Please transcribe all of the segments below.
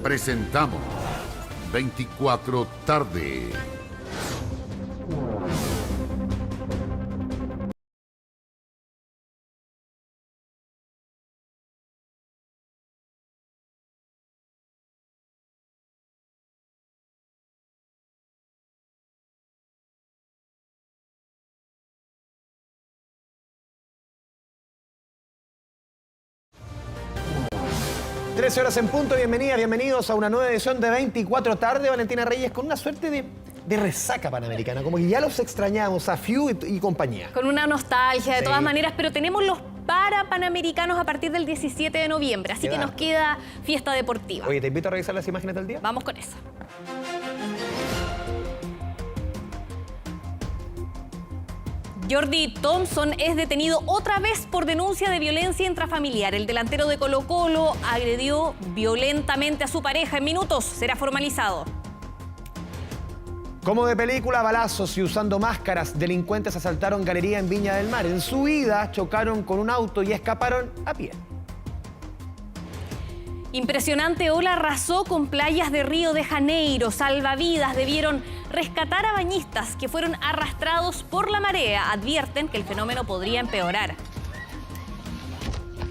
Presentamos 24 tarde. Trece horas en punto, bienvenidos a una nueva edición de 24 tarde. Valentina Reyes, con una suerte de resaca panamericana, como que ya los extrañamos a Fiu y compañía. Con una nostalgia de Sí. todas maneras, pero tenemos los Parapanamericanos a partir del 17 de noviembre, así que nos queda fiesta deportiva. Oye, te invito a revisar las imágenes del día. Vamos con eso. Jordi Thompson es detenido otra vez por denuncia de violencia intrafamiliar. El delantero de Colo-Colo agredió violentamente a su pareja. En minutos será formalizado. Como de película, balazos y usando máscaras, delincuentes asaltaron galería en Viña del Mar. En su huida chocaron con un auto y escaparon a pie. Impresionante ola arrasó con playas de Río de Janeiro. Salvavidas debieron rescatar a bañistas que fueron arrastrados por la marea. Advierten que el fenómeno podría empeorar.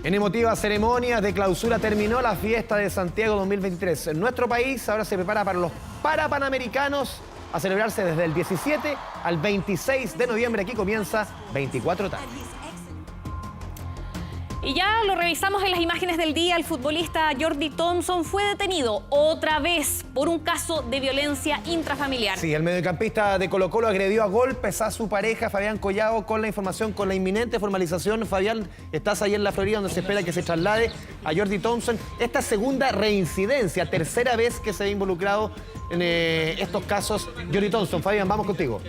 En emotivas ceremonias de clausura terminó la fiesta de Santiago 2023. En nuestro país ahora se prepara para los Parapanamericanos a celebrarse desde el 17 al 26 de noviembre. Aquí comienza 24 tarde. Y ya lo revisamos en las imágenes del día. El futbolista Jordi Thompson fue detenido otra vez por un caso de violencia intrafamiliar. Sí, el mediocampista de Colo-Colo agredió a golpes a su pareja, Fabián Collado, con la información, con la inminente formalización. Fabián, estás ahí en la Florida, donde se espera que se traslade a Jordi Thompson. Esta segunda reincidencia, tercera vez que se ve involucrado en estos casos Jordi Thompson. Fabián, vamos contigo.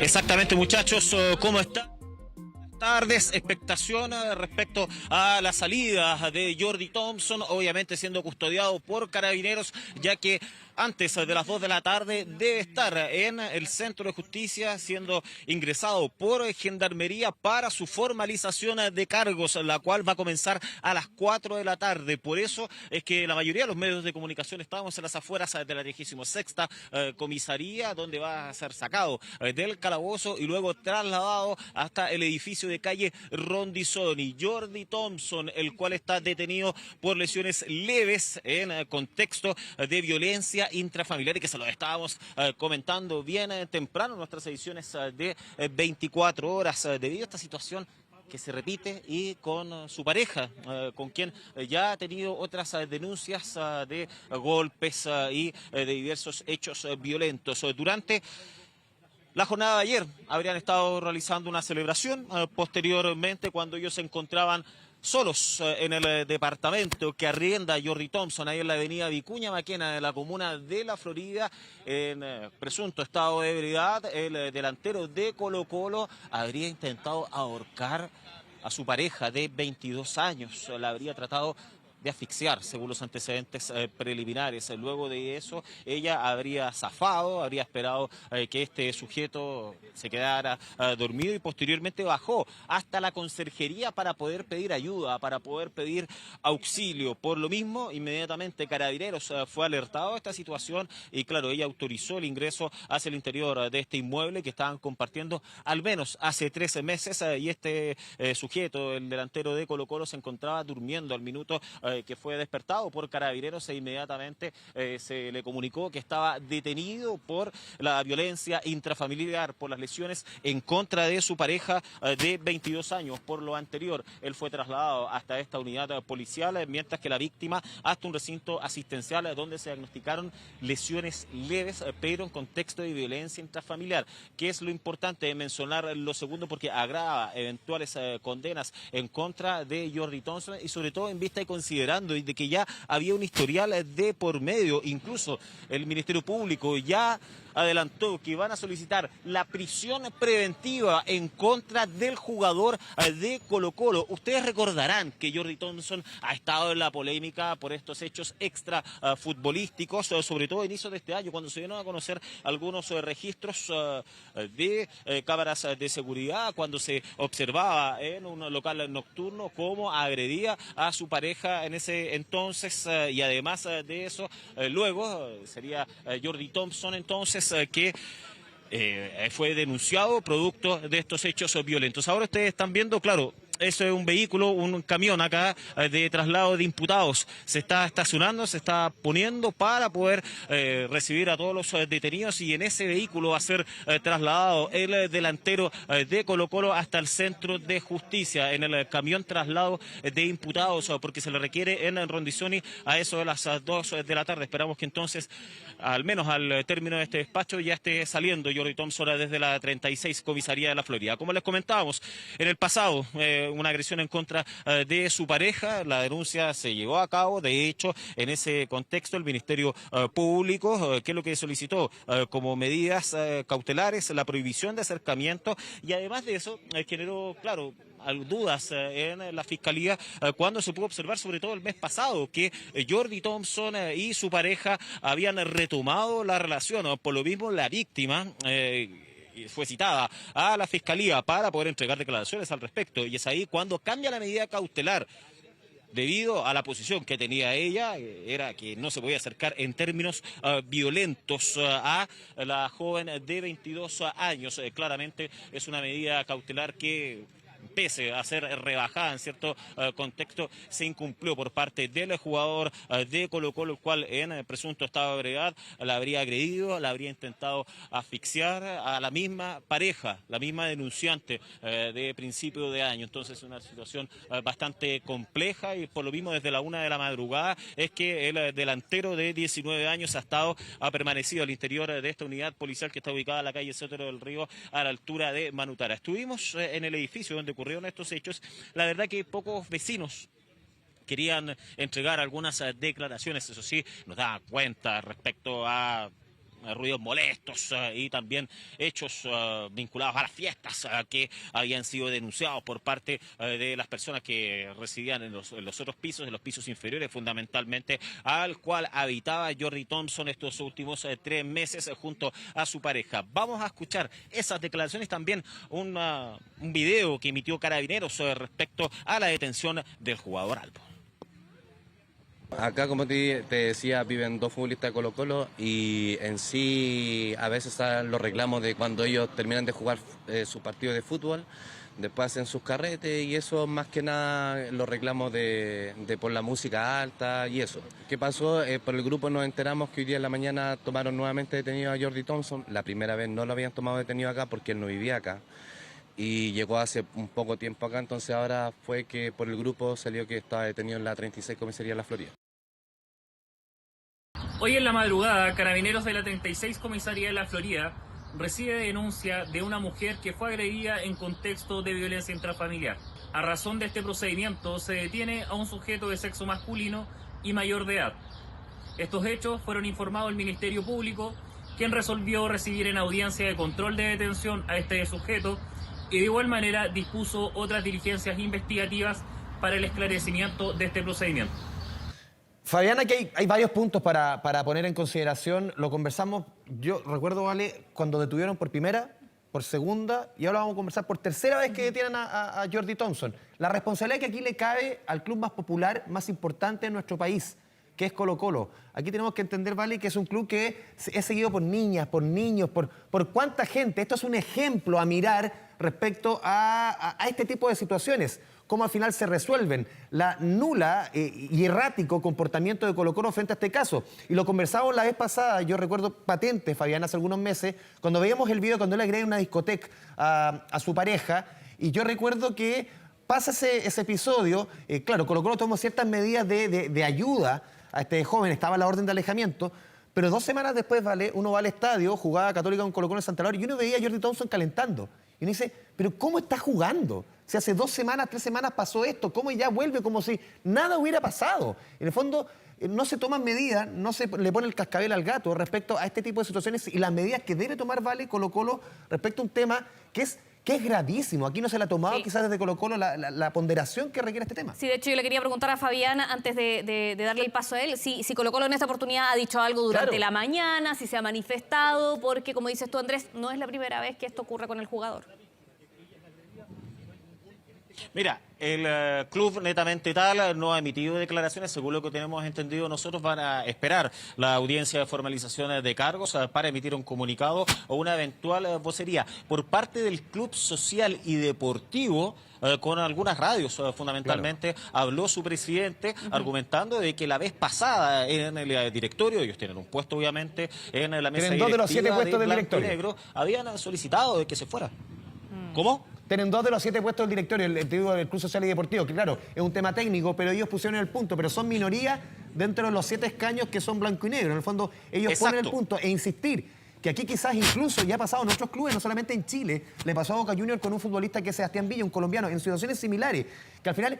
Exactamente, muchachos, ¿cómo están? Tardes, expectación respecto a la salida de Jordi Thompson, obviamente siendo custodiado por carabineros, ya que antes de las 2 de la tarde debe estar en el Centro de Justicia siendo ingresado por Gendarmería para su formalización de cargos, la cual va a comenzar a las 4 de la tarde. Por eso es que la mayoría de los medios de comunicación estamos en las afueras de la 36ª comisaría, donde va a ser sacado del calabozo y luego trasladado hasta el edificio de calle Rondizoni. Jordi Thompson, el cual está detenido por lesiones leves en contexto de violencia intrafamiliar, y que se lo estábamos comentando bien temprano en nuestras ediciones de 24 horas, debido a esta situación que se repite y con su pareja, con quien ya ha tenido otras denuncias de golpes y de diversos hechos violentos. Durante la jornada de ayer habrían estado realizando una celebración, posteriormente cuando ellos se encontraban solos en el departamento que arrienda Jordi Thompson, ahí en la avenida Vicuña Maquena, de la comuna de La Florida, en presunto estado de ebriedad, el delantero de Colo-Colo habría intentado ahorcar a su pareja de 22 años, la habría tratado de asfixiar, según los antecedentes preliminares. Luego de eso, ella habría zafado, habría esperado que este sujeto se quedara dormido y posteriormente bajó hasta la conserjería para poder pedir ayuda, para poder pedir auxilio. Por lo mismo, inmediatamente Carabineros fue alertado de esta situación y claro, ella autorizó el ingreso hacia el interior de este inmueble que estaban compartiendo al menos hace 13 meses y este sujeto, el delantero de Colo-Colo, se encontraba durmiendo al minuto que fue despertado por Carabineros e inmediatamente se le comunicó que estaba detenido por la violencia intrafamiliar, por las lesiones en contra de su pareja de 22 años. Por lo anterior, él fue trasladado hasta esta unidad policial, mientras que la víctima hasta un recinto asistencial donde se diagnosticaron lesiones leves, pero en contexto de violencia intrafamiliar. ¿Qué es lo importante de mencionar lo segundo? Porque agrava eventuales condenas en contra de Jordi Thompson y sobre todo en vista y considerando de que ya había un historial de por medio. Incluso el Ministerio Público ya adelantó que van a solicitar la prisión preventiva en contra del jugador de Colo-Colo. Ustedes recordarán que Jordi Thompson ha estado en la polémica por estos hechos extra futbolísticos, sobre todo a inicios de este año, cuando se dieron a conocer algunos registros de cámaras de seguridad, cuando se observaba en un local nocturno cómo agredía a su pareja en ese entonces y además de eso, luego sería Jordi Thompson entonces que fue denunciado producto de estos hechos violentos. Ahora ustedes están viendo, claro, eso es un vehículo, un camión acá de traslado de imputados. Se está estacionando, se está poniendo para poder recibir a todos los detenidos y en ese vehículo va a ser trasladado el delantero de Colo-Colo hasta el centro de justicia, en el camión traslado de imputados, porque se le requiere en Rondizoni a eso de las 2 de la tarde. Esperamos que entonces, al menos al término de este despacho, ya esté saliendo Jordi Thompson desde la 36 Comisaría de la Florida. Como les comentábamos, en el pasado, una agresión en contra de su pareja. La denuncia se llevó a cabo. De hecho, en ese contexto, el Ministerio Público, ¿qué es lo que solicitó? Como medidas cautelares, la prohibición de acercamiento y además de eso, generó, claro, dudas en la Fiscalía cuando se pudo observar, sobre todo el mes pasado, que Jordi Thompson y su pareja habían retomado la relación. Por lo mismo, la víctima fue citada a la Fiscalía para poder entregar declaraciones al respecto, y es ahí cuando cambia la medida cautelar debido a la posición que tenía ella, era que no se podía acercar en términos violentos a la joven de 22 años. Claramente es una medida cautelar que, pese a ser rebajada en cierto contexto, se incumplió por parte del jugador de Colo-Colo, el cual en presunto estado de ebriedad la habría agredido, la habría intentado asfixiar a la misma pareja, la misma denunciante de principio de año. Entonces, una situación bastante compleja, y por lo mismo desde la 1 de la madrugada es que el delantero de 19 años ha permanecido al interior de esta unidad policial que está ubicada en la calle Sotero del Río, a la altura de Manutara. Estuvimos en el edificio donde ocurrieron estos hechos. La verdad que pocos vecinos querían entregar algunas declaraciones, eso sí, nos daban cuenta respecto a ruidos molestos y también hechos vinculados a las fiestas que habían sido denunciados por parte de las personas que residían en los otros pisos, en los pisos inferiores fundamentalmente, al cual habitaba Jordi Thompson estos últimos 3 meses junto a su pareja. Vamos a escuchar esas declaraciones, también un video que emitió Carabineros respecto a la detención del jugador Albo. Acá, como te decía, viven 2 futbolistas de Colo-Colo y en sí a veces salen los reclamos de cuando ellos terminan de jugar su partido de fútbol, después hacen sus carretes, y eso más que nada los reclamos de por la música alta y eso. ¿Qué pasó? Por el grupo nos enteramos que hoy día en la mañana tomaron nuevamente detenido a Jordi Thompson. La primera vez no lo habían tomado detenido acá porque él no vivía acá y llegó hace un poco tiempo acá, entonces ahora fue que por el grupo salió que estaba detenido en la 36 Comisaría de la Florida. Hoy en la madrugada, Carabineros de la 36 Comisaría de la Florida recibe denuncia de una mujer que fue agredida en contexto de violencia intrafamiliar. A razón de este procedimiento, se detiene a un sujeto de sexo masculino y mayor de edad. Estos hechos fueron informados al Ministerio Público, quien resolvió recibir en audiencia de control de detención a este sujeto y de igual manera dispuso otras diligencias investigativas para el esclarecimiento de este procedimiento. Fabián, aquí hay varios puntos para poner en consideración. Lo conversamos, yo recuerdo, Vale, cuando detuvieron por primera, por segunda, y ahora vamos a conversar por tercera vez que detienen a Jordi Thompson. La responsabilidad que aquí le cabe al club más popular, más importante de nuestro país, que es Colo-Colo. Aquí tenemos que entender, Vale, que es un club que es seguido por niñas, por niños, por cuánta gente. Esto es un ejemplo a mirar respecto a este tipo de situaciones, cómo al final se resuelven, la nula y errático comportamiento de Colo-Colo frente a este caso. Y lo conversamos la vez pasada, yo recuerdo patente, Fabián, hace algunos meses, cuando veíamos el video cuando él agrede en una discoteca a su pareja, y yo recuerdo que pasa ese episodio, claro, Colo-Colo tomó ciertas medidas de ayuda a este joven, estaba la orden de alejamiento, pero 2 semanas después, Vale, uno va al estadio, jugaba Católica con Colo-Colo en Santa Laura, y uno veía a Jordi Thompson calentando. Y uno dice, pero ¿cómo está jugando? Si hace 2 semanas, 3 semanas pasó esto, ¿cómo ya vuelve como si nada hubiera pasado? En el fondo, no se toman medidas, no se le pone el cascabel al gato respecto a este tipo de situaciones y las medidas que debe tomar, Vale, Colo-Colo respecto a un tema que es gravísimo. Aquí no se le ha tomado quizás desde Colo-Colo la ponderación que requiere este tema. Sí, de hecho yo le quería preguntar a Fabián, antes de darle el paso a él, si Colo-Colo en esta oportunidad ha dicho algo durante la mañana, si se ha manifestado, porque como dices tú, Andrés, no es la primera vez que esto ocurre con el jugador. Mira, el club netamente tal no ha emitido declaraciones, según lo que tenemos entendido nosotros van a esperar la audiencia de formalización de cargos para emitir un comunicado o una eventual vocería por parte del club social y deportivo. Con algunas radios, fundamentalmente, habló su presidente argumentando de que la vez pasada en el directorio, ellos tienen un puesto obviamente en la mesa Tienen 2 de los 7 puestos del Blanco y directorio. Negro, habían solicitado de que se fuera. ¿Cómo? Tienen 2 de los 7 puestos del directorio, el del Club Social y Deportivo, que claro, es un tema técnico, pero ellos pusieron el punto, pero son minoría dentro de los 7 escaños que son blanco y negro. En el fondo, ellos ponen el punto e insistir que aquí quizás incluso ya ha pasado en otros clubes, no solamente en Chile, le pasó a Boca Juniors con un futbolista que es Sebastián Villa, un colombiano, en situaciones similares, que al final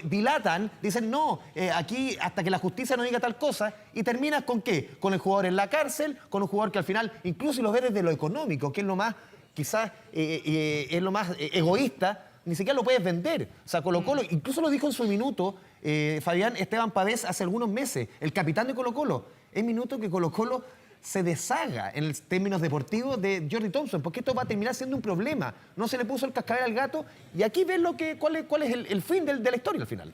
dilatan, dicen no, aquí hasta que la justicia no diga tal cosa, y terminas con ¿qué? Con el jugador en la cárcel, con un jugador que al final, incluso si lo ves desde lo económico, que es lo más, quizás es lo más egoísta, ni siquiera lo puedes vender. O sea, Colo-Colo, incluso lo dijo en su minuto Fabián Esteban Pavés hace algunos meses, el capitán de Colo-Colo, es minuto que Colo-Colo se deshaga en términos deportivos de Jordi Thompson, porque esto va a terminar siendo un problema. No se le puso el cascabel al gato y aquí ves cuál es el fin de la historia al final.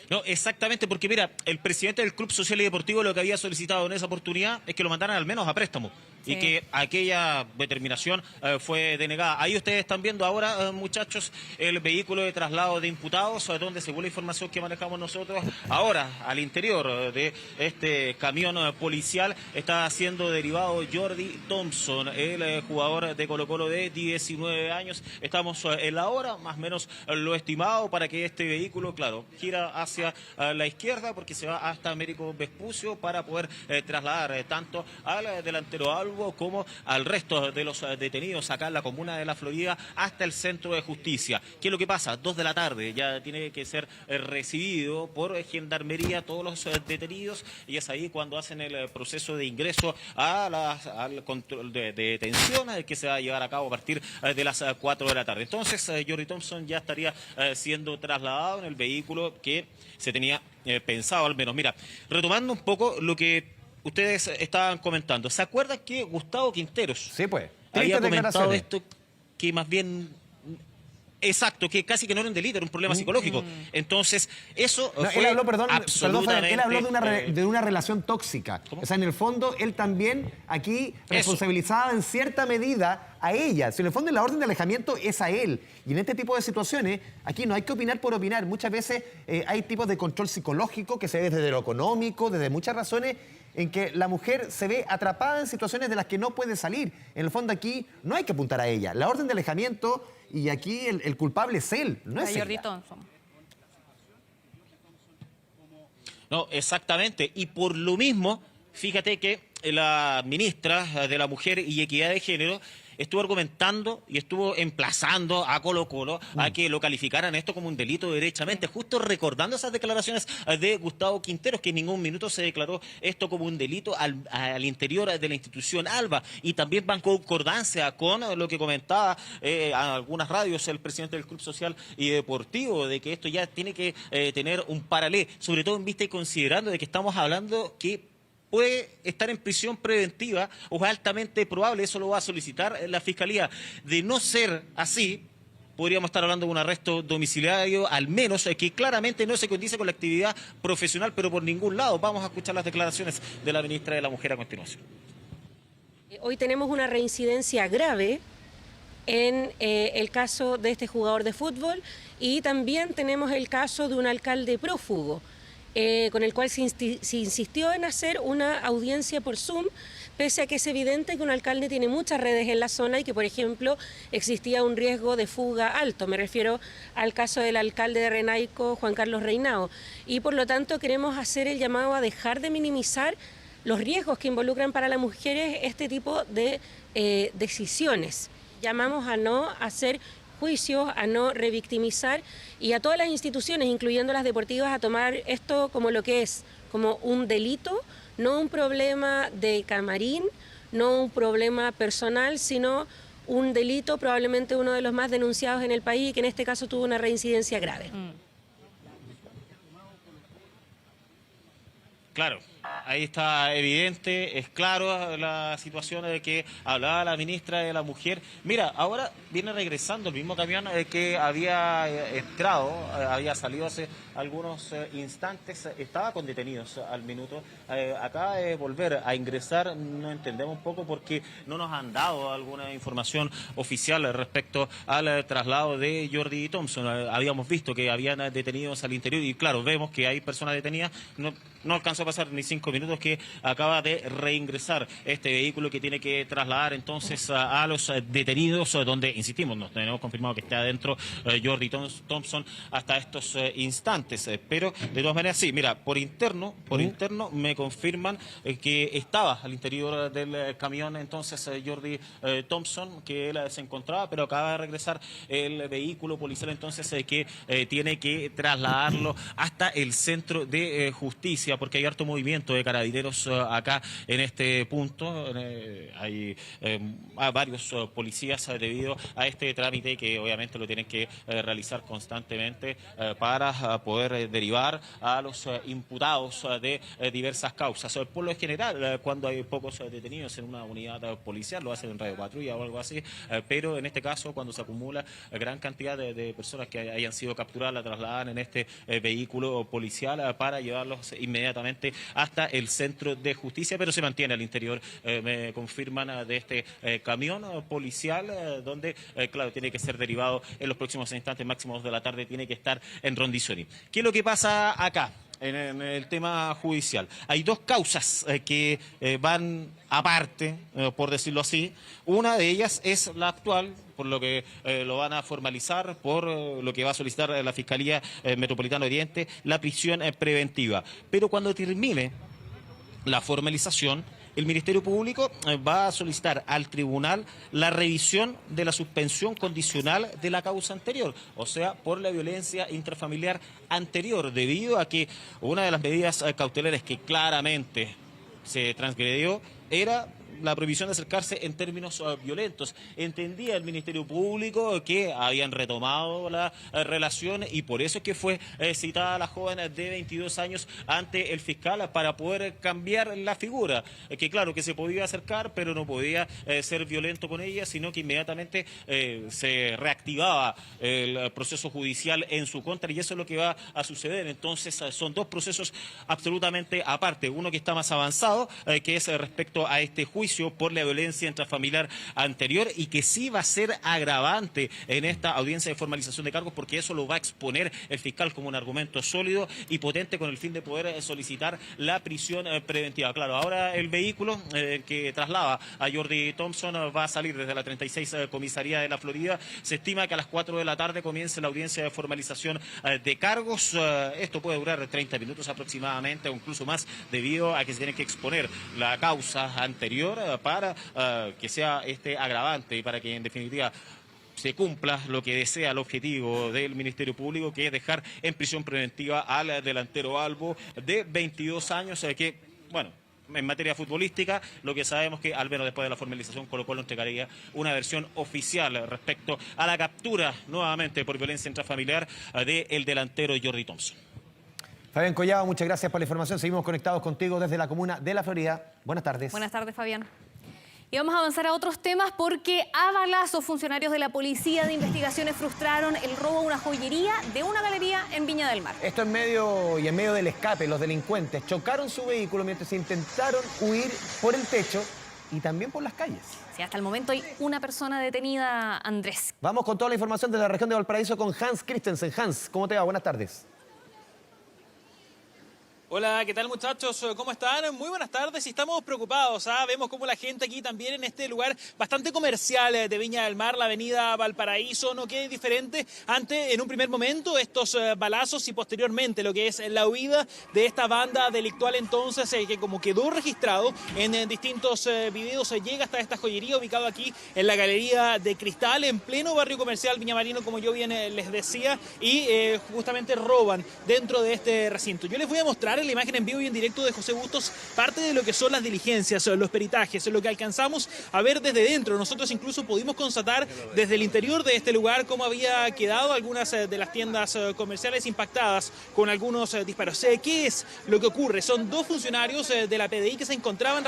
No, exactamente, porque mira, el presidente del Club Social y Deportivo lo que había solicitado en esa oportunidad es que lo mandaran al menos a préstamo. Sí. Y que aquella determinación fue denegada. Ahí ustedes están viendo ahora, muchachos, el vehículo de traslado de imputados, donde según la información que manejamos nosotros, ahora al interior de este camión policial está siendo derivado Jordi Thompson, el jugador de Colo-Colo de 19 años. Estamos en la hora, más o menos lo estimado para que este vehículo, claro, gira hacia la izquierda porque se va hasta Américo Vespucio para poder trasladar tanto al delantero Albo como al resto de los detenidos acá en la comuna de La Florida hasta el centro de justicia. ¿Qué es lo que pasa? 2 de la tarde, ya tiene que ser recibido por Gendarmería todos los detenidos y es ahí cuando hacen el proceso de ingreso al control de detención que se va a llevar a cabo a partir de las 4 de la tarde. Entonces, Jordi Thompson ya estaría siendo trasladado en el vehículo que se tenía pensado al menos. Mira, retomando un poco lo que ustedes estaban comentando. ¿Se acuerdan que Gustavo Quinteros sí, pues, había comentado esto que más bien... Exacto, que casi que no era un delito, era un problema psicológico. Entonces, eso no, fue él habló, absolutamente... él habló de una relación tóxica. ¿Cómo? O sea, en el fondo, él también aquí responsabilizaba en cierta medida a ella. Si en el fondo la orden de alejamiento es a él. Y en este tipo de situaciones, aquí no hay que opinar por opinar. Muchas veces hay tipos de control psicológico que se ve desde lo económico, desde muchas razones, en que la mujer se ve atrapada en situaciones de las que no puede salir. En el fondo aquí no hay que apuntar a ella. La orden de alejamiento, y aquí el culpable es él, no es Jordi ella. Thompson. No, exactamente. Y por lo mismo, fíjate que la ministra de la Mujer y Equidad de Género estuvo argumentando y estuvo emplazando a Colo-Colo a que lo calificaran esto como un delito derechamente, justo recordando esas declaraciones de Gustavo Quinteros, que en ningún minuto se declaró esto como un delito al interior de la institución ALBA, y también va en concordancia con lo que comentaba a algunas radios el presidente del Club Social y Deportivo, de que esto ya tiene que tener un paralelo, sobre todo en vista y considerando de que estamos hablando que puede estar en prisión preventiva o es altamente probable, eso lo va a solicitar la Fiscalía. De no ser así, podríamos estar hablando de un arresto domiciliario, al menos que claramente no se condice con la actividad profesional, pero por ningún lado. Vamos a escuchar las declaraciones de la ministra de la Mujer a continuación. Hoy tenemos una reincidencia grave en el caso de este jugador de fútbol y también tenemos el caso de un alcalde prófugo. Con el cual se insistió en hacer una audiencia por Zoom, pese a que es evidente que un alcalde tiene muchas redes en la zona y que, por ejemplo, existía un riesgo de fuga alto. Me refiero al caso del alcalde de Renaico, Juan Carlos Reinao. Y por lo tanto queremos hacer el llamado a dejar de minimizar los riesgos que involucran para las mujeres este tipo de decisiones. Llamamos a no hacer juicios, a no revictimizar y a todas las instituciones, incluyendo las deportivas, a tomar esto como lo que es, como un delito, no un problema de camarín, no un problema personal, sino un delito, probablemente uno de los más denunciados en el país y que en este caso tuvo una reincidencia grave. Claro. Ahí está evidente, es claro la situación de que hablaba la ministra de la Mujer. Mira, ahora viene regresando el mismo camión que había entrado, había salido hace algunos instantes, estaba con detenidos al minuto. Acaba de volver a ingresar, no entendemos un poco porque no nos han dado alguna información oficial respecto al traslado de Jordi Thompson. Habíamos visto que habían detenidos al interior y claro, vemos que hay personas detenidas. No alcanzó a pasar ni 5 minutos que acaba de reingresar este vehículo que tiene que trasladar entonces a los detenidos, donde, insistimos, nos tenemos confirmado que está adentro Jordi Thompson hasta estos instantes. Pero de todas maneras, sí, mira, por interno me confirman que estaba al interior del camión entonces Jordi Thompson, que él se encontraba, pero acaba de regresar el vehículo policial entonces que tiene que trasladarlo hasta el centro de justicia, porque hay harto movimiento de carabineros acá en este punto. Hay varios policías debido a este trámite que obviamente lo tienen que realizar constantemente para poder derivar a los imputados de diversas causas. Por lo general, cuando hay pocos detenidos en una unidad policial, lo hacen en radio patrulla o algo así, pero en este caso, cuando se acumula gran cantidad de personas que hayan sido capturadas, la trasladan en este vehículo policial para llevarlos inmediatamente hasta el centro de justicia, pero se mantiene al interior, me confirman, de este camión policial, donde, claro, tiene que ser derivado en los próximos instantes, máximos de la tarde, tiene que estar en Rondizoni. ¿Qué es lo que pasa acá? En el tema judicial. Hay dos causas que van aparte, por decirlo así. Una de ellas es la actual, por lo que lo van a formalizar, por lo que va a solicitar la Fiscalía Metropolitana Oriente, la prisión preventiva. Pero cuando termine la formalización, el Ministerio Público va a solicitar al tribunal la revisión de la suspensión condicional de la causa anterior, o sea, por la violencia intrafamiliar anterior, debido a que una de las medidas cautelares que claramente se transgredió era la prohibición de acercarse en términos violentos. Entendía el Ministerio Público que habían retomado la relación y por eso es que fue citada la joven de 22 años ante el fiscal para poder cambiar la figura. Que claro, que se podía acercar, pero no podía ser violento con ella, sino que inmediatamente se reactivaba el proceso judicial en su contra y eso es lo que va a suceder. Entonces son dos procesos absolutamente aparte. Uno que está más avanzado, que es respecto a este juicio por la violencia intrafamiliar anterior y que sí va a ser agravante en esta audiencia de formalización de cargos porque eso lo va a exponer el fiscal como un argumento sólido y potente con el fin de poder solicitar la prisión preventiva. Claro, ahora el vehículo que traslada a Jordi Thompson va a salir desde la 36 Comisaría de la Florida. Se estima que a las 4 de la tarde comience la audiencia de formalización de cargos. Esto puede durar 30 minutos aproximadamente o incluso más debido a que se tiene que exponer la causa anterior para que sea este agravante y para que en definitiva se cumpla lo que desea el objetivo del Ministerio Público, que es dejar en prisión preventiva al delantero Albo de 22 años, que, bueno, en materia futbolística, lo que sabemos que al menos después de la formalización Colo-Colo entregaría una versión oficial respecto a la captura nuevamente por violencia intrafamiliar del delantero Jordi Thompson. Fabián Collado, muchas gracias por la información. Seguimos conectados contigo desde la comuna de La Florida. Buenas tardes. Buenas tardes, Fabián. Y vamos a avanzar a otros temas porque a balazos funcionarios de la Policía de Investigaciones frustraron el robo a una joyería de una galería en Viña del Mar. Esto en medio del escape, los delincuentes chocaron su vehículo mientras intentaron huir por el techo y también por las calles. Sí, hasta el momento hay una persona detenida, Andrés. Vamos con toda la información de la región de Valparaíso con Hans Christensen. Hans, ¿cómo te va? Buenas tardes. Hola, ¿qué tal muchachos? ¿Cómo están? Muy buenas tardes y estamos preocupados. Vemos como la gente aquí también en este lugar bastante comercial de Viña del Mar, la avenida Valparaíso, no queda indiferente ante en un primer momento estos balazos y posteriormente lo que es la huida de esta banda delictual entonces que como quedó registrado en distintos videos llega hasta esta joyería ubicada aquí en la Galería de Cristal en pleno barrio comercial viñamarino, como yo bien les decía, y justamente roban dentro de este recinto. Yo les voy a mostrar en la imagen en vivo y en directo de José Bustos parte de lo que son las diligencias, los peritajes, lo que alcanzamos a ver desde dentro. Nosotros incluso pudimos constatar desde el interior de este lugar cómo había quedado algunas de las tiendas comerciales impactadas con algunos disparos. ¿Qué es lo que ocurre? Son dos funcionarios de la PDI que se encontraban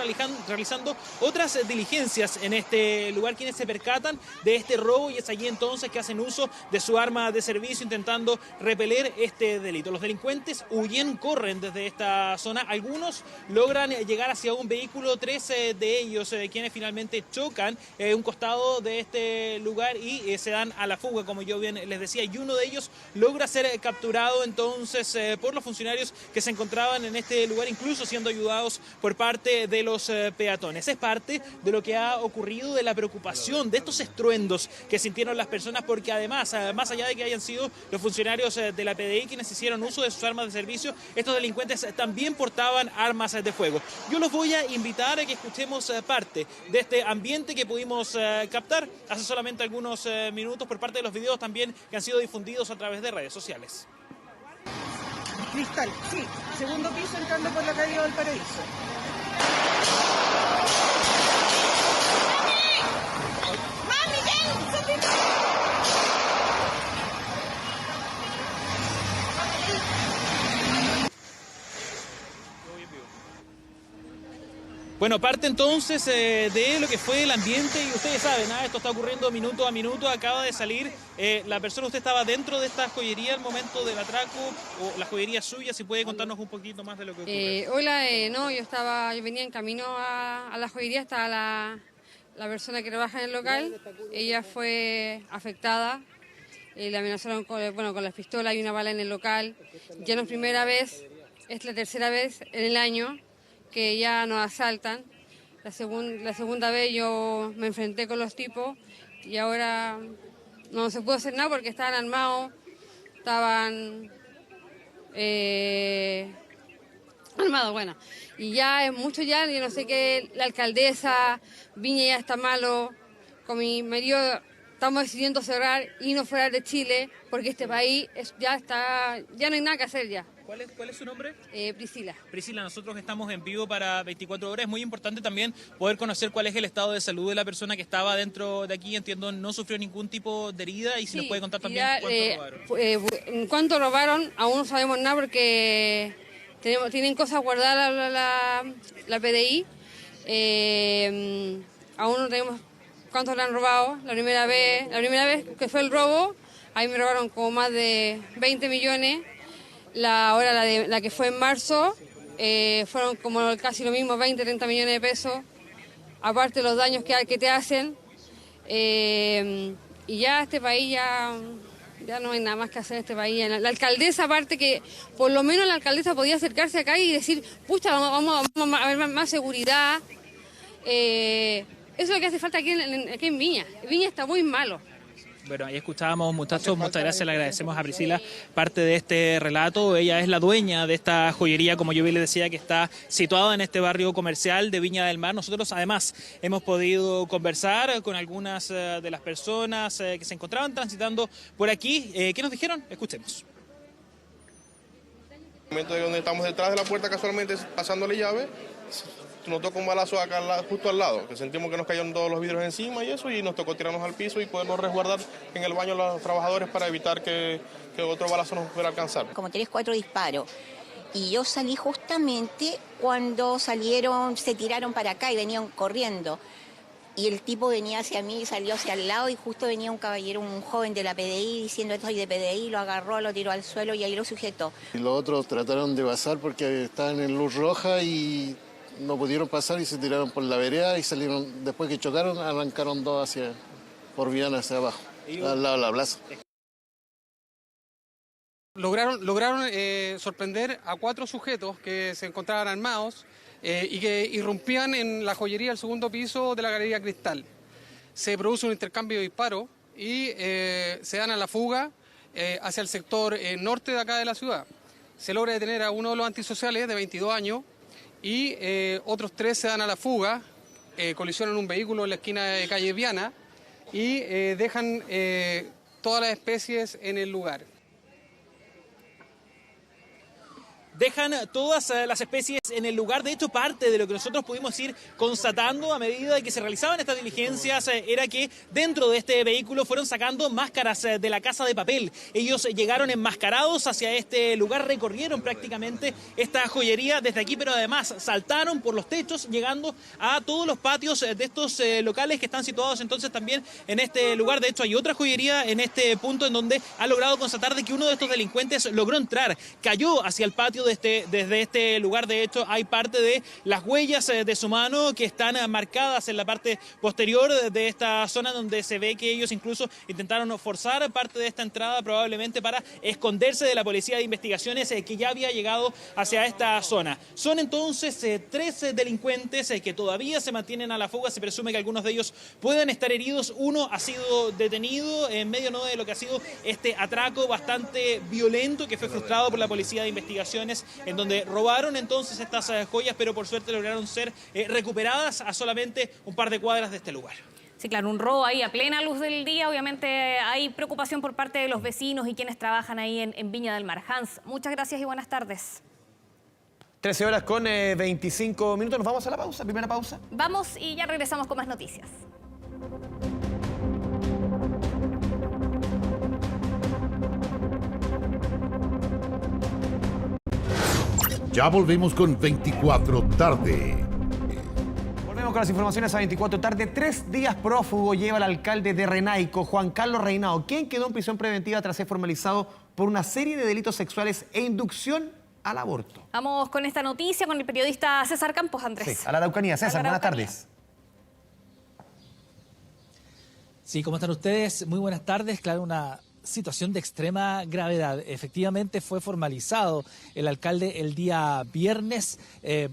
realizando otras diligencias en este lugar, quienes se percatan de este robo, y es allí entonces que hacen uso de su arma de servicio intentando repeler este delito. Los delincuentes huyen, corren desde esta zona. Algunos logran llegar hacia un vehículo, 13 de ellos quienes finalmente chocan un costado de este lugar y se dan a la fuga, como yo bien les decía, y uno de ellos logra ser capturado entonces por los funcionarios que se encontraban en este lugar, incluso siendo ayudados por parte de los peatones. Es parte de lo que ha ocurrido, de la preocupación, de estos estruendos que sintieron las personas, porque además, más allá de que hayan sido los funcionarios de la PDI quienes hicieron uso de sus armas de servicio, estos delincuentes también portaban armas de fuego. Yo los voy a invitar a que escuchemos parte de este ambiente que pudimos captar hace solamente algunos minutos por parte de los videos también que han sido difundidos a través de redes sociales. Cristal, sí, segundo piso entrando por la calle Valparaíso. Bueno, parte entonces de lo que fue el ambiente, y ustedes saben, esto está ocurriendo minuto a minuto. Acaba de salir la persona, usted estaba dentro de esta joyería al momento del atraco, o la joyería suya, si puede contarnos un poquito más de lo que ocurre. Hola, no, yo venía en camino a la joyería, estaba la persona que trabaja en el local, ella fue afectada, la amenazaron con las pistolas y una bala en el local. Ya no es primera vez, es la tercera vez en el año que ya nos asaltan. La segunda vez yo me enfrenté con los tipos y ahora no se pudo hacer nada porque estaban armados, estaban armados, bueno. Y ya es mucho ya, yo no sé qué, la alcaldesa, Viña ya está malo, con mi marido estamos decidiendo cerrar y no fuera de Chile porque este país ya no hay nada que hacer ya. ¿Cuál es su nombre? Priscila. Priscila, nosotros estamos en vivo para 24 horas. Es muy importante también poder conocer cuál es el estado de salud de la persona que estaba dentro de aquí. Entiendo, no sufrió ningún tipo de herida, y si nos puede contar también cuánto robaron. En cuánto robaron, aún no sabemos nada porque tienen cosas guardadas la PDI. Aún no tenemos cuánto le han robado. La primera vez que fue el robo, ahí me robaron como más de 20 millones. La que fue en marzo fueron como casi lo mismo, 20, 30 millones de pesos, aparte los daños que te hacen. Y ya este país ya no hay nada más que hacer en este país. La alcaldesa, aparte que por lo menos la alcaldesa podía acercarse acá y decir, pucha, vamos a ver más seguridad. Eso es lo que hace falta aquí en Viña. Viña está muy malo. Bueno, ahí escuchábamos, muchachos, muchas gracias, le agradecemos a Priscila parte de este relato. Ella es la dueña de esta joyería, como yo bien le decía, que está situada en este barrio comercial de Viña del Mar. Nosotros además hemos podido conversar con algunas de las personas que se encontraban transitando por aquí. ¿Qué nos dijeron? Escuchemos. En el momento de donde estamos detrás de la puerta, casualmente pasándole llave, nos tocó un balazo acá justo al lado, que sentimos que nos cayeron todos los vidrios encima y eso, y nos tocó tirarnos al piso y podernos resguardar en el baño los trabajadores para evitar que otro balazo nos pudiera alcanzar. Como 3, 4 disparos. Y yo salí justamente cuando se tiraron para acá y venían corriendo. Y el tipo venía hacia mí, salió hacia el lado, y justo venía un caballero, un joven de la PDI, diciendo estoy de PDI, lo agarró, lo tiró al suelo y ahí lo sujetó. Y los otros trataron de pasar porque estaban en luz roja y no pudieron pasar y se tiraron por la vereda y salieron, después que chocaron, arrancaron dos por Viana hacia abajo, al lado de la plaza. Lograron sorprender a 4 sujetos que se encontraban armados y que irrumpían en la joyería del segundo piso de la Galería Cristal. Se produce un intercambio de disparos y se dan a la fuga hacia el sector norte de acá de la ciudad. Se logra detener a uno de los antisociales de 22 años y otros 3 se dan a la fuga, colisionan un vehículo en la esquina de calle Viana y dejan todas las especies en el lugar. dejan todas las especies en el lugar. De hecho, parte de lo que nosotros pudimos ir constatando a medida de que se realizaban estas diligencias era que dentro de este vehículo fueron sacando máscaras de la Casa de Papel. Ellos llegaron enmascarados hacia este lugar, recorrieron prácticamente esta joyería desde aquí, pero además saltaron por los techos, llegando a todos los patios de estos locales que están situados entonces también en este lugar. De hecho, hay otra joyería en este punto en donde ha logrado constatar de que uno de estos delincuentes logró entrar, cayó hacia el patio desde este lugar. De hecho, hay parte de las huellas de su mano que están marcadas en la parte posterior de esta zona, donde se ve que ellos incluso intentaron forzar parte de esta entrada probablemente para esconderse de la policía de investigaciones que ya había llegado hacia esta zona. Son entonces 13 delincuentes que todavía se mantienen a la fuga. Se presume que algunos de ellos pueden estar heridos. Uno ha sido detenido en medio de lo que ha sido este atraco bastante violento que fue frustrado por la policía de investigaciones, en donde robaron entonces estas joyas, pero por suerte lograron ser recuperadas a solamente un par de cuadras de este lugar. Sí, claro, un robo ahí a plena luz del día. Obviamente hay preocupación por parte de los vecinos y quienes trabajan ahí en Viña del Mar. Hans, muchas gracias y buenas tardes. 13 horas con 25 minutos. Nos vamos a la pausa, primera pausa. Vamos y ya regresamos con más noticias. Ya volvemos con 24 tarde. Volvemos con las informaciones a 24 tarde. 3 días prófugo lleva el alcalde de Renaico, Juan Carlos Reinao, quien quedó en prisión preventiva tras ser formalizado por una serie de delitos sexuales e inducción al aborto. Vamos con esta noticia con el periodista César Campos, Andrés. Sí, a la Araucanía. César, buenas tardes. Sí, ¿cómo están ustedes? Muy buenas tardes. Claro, una situación de extrema gravedad. Efectivamente fue formalizado el alcalde el día viernes,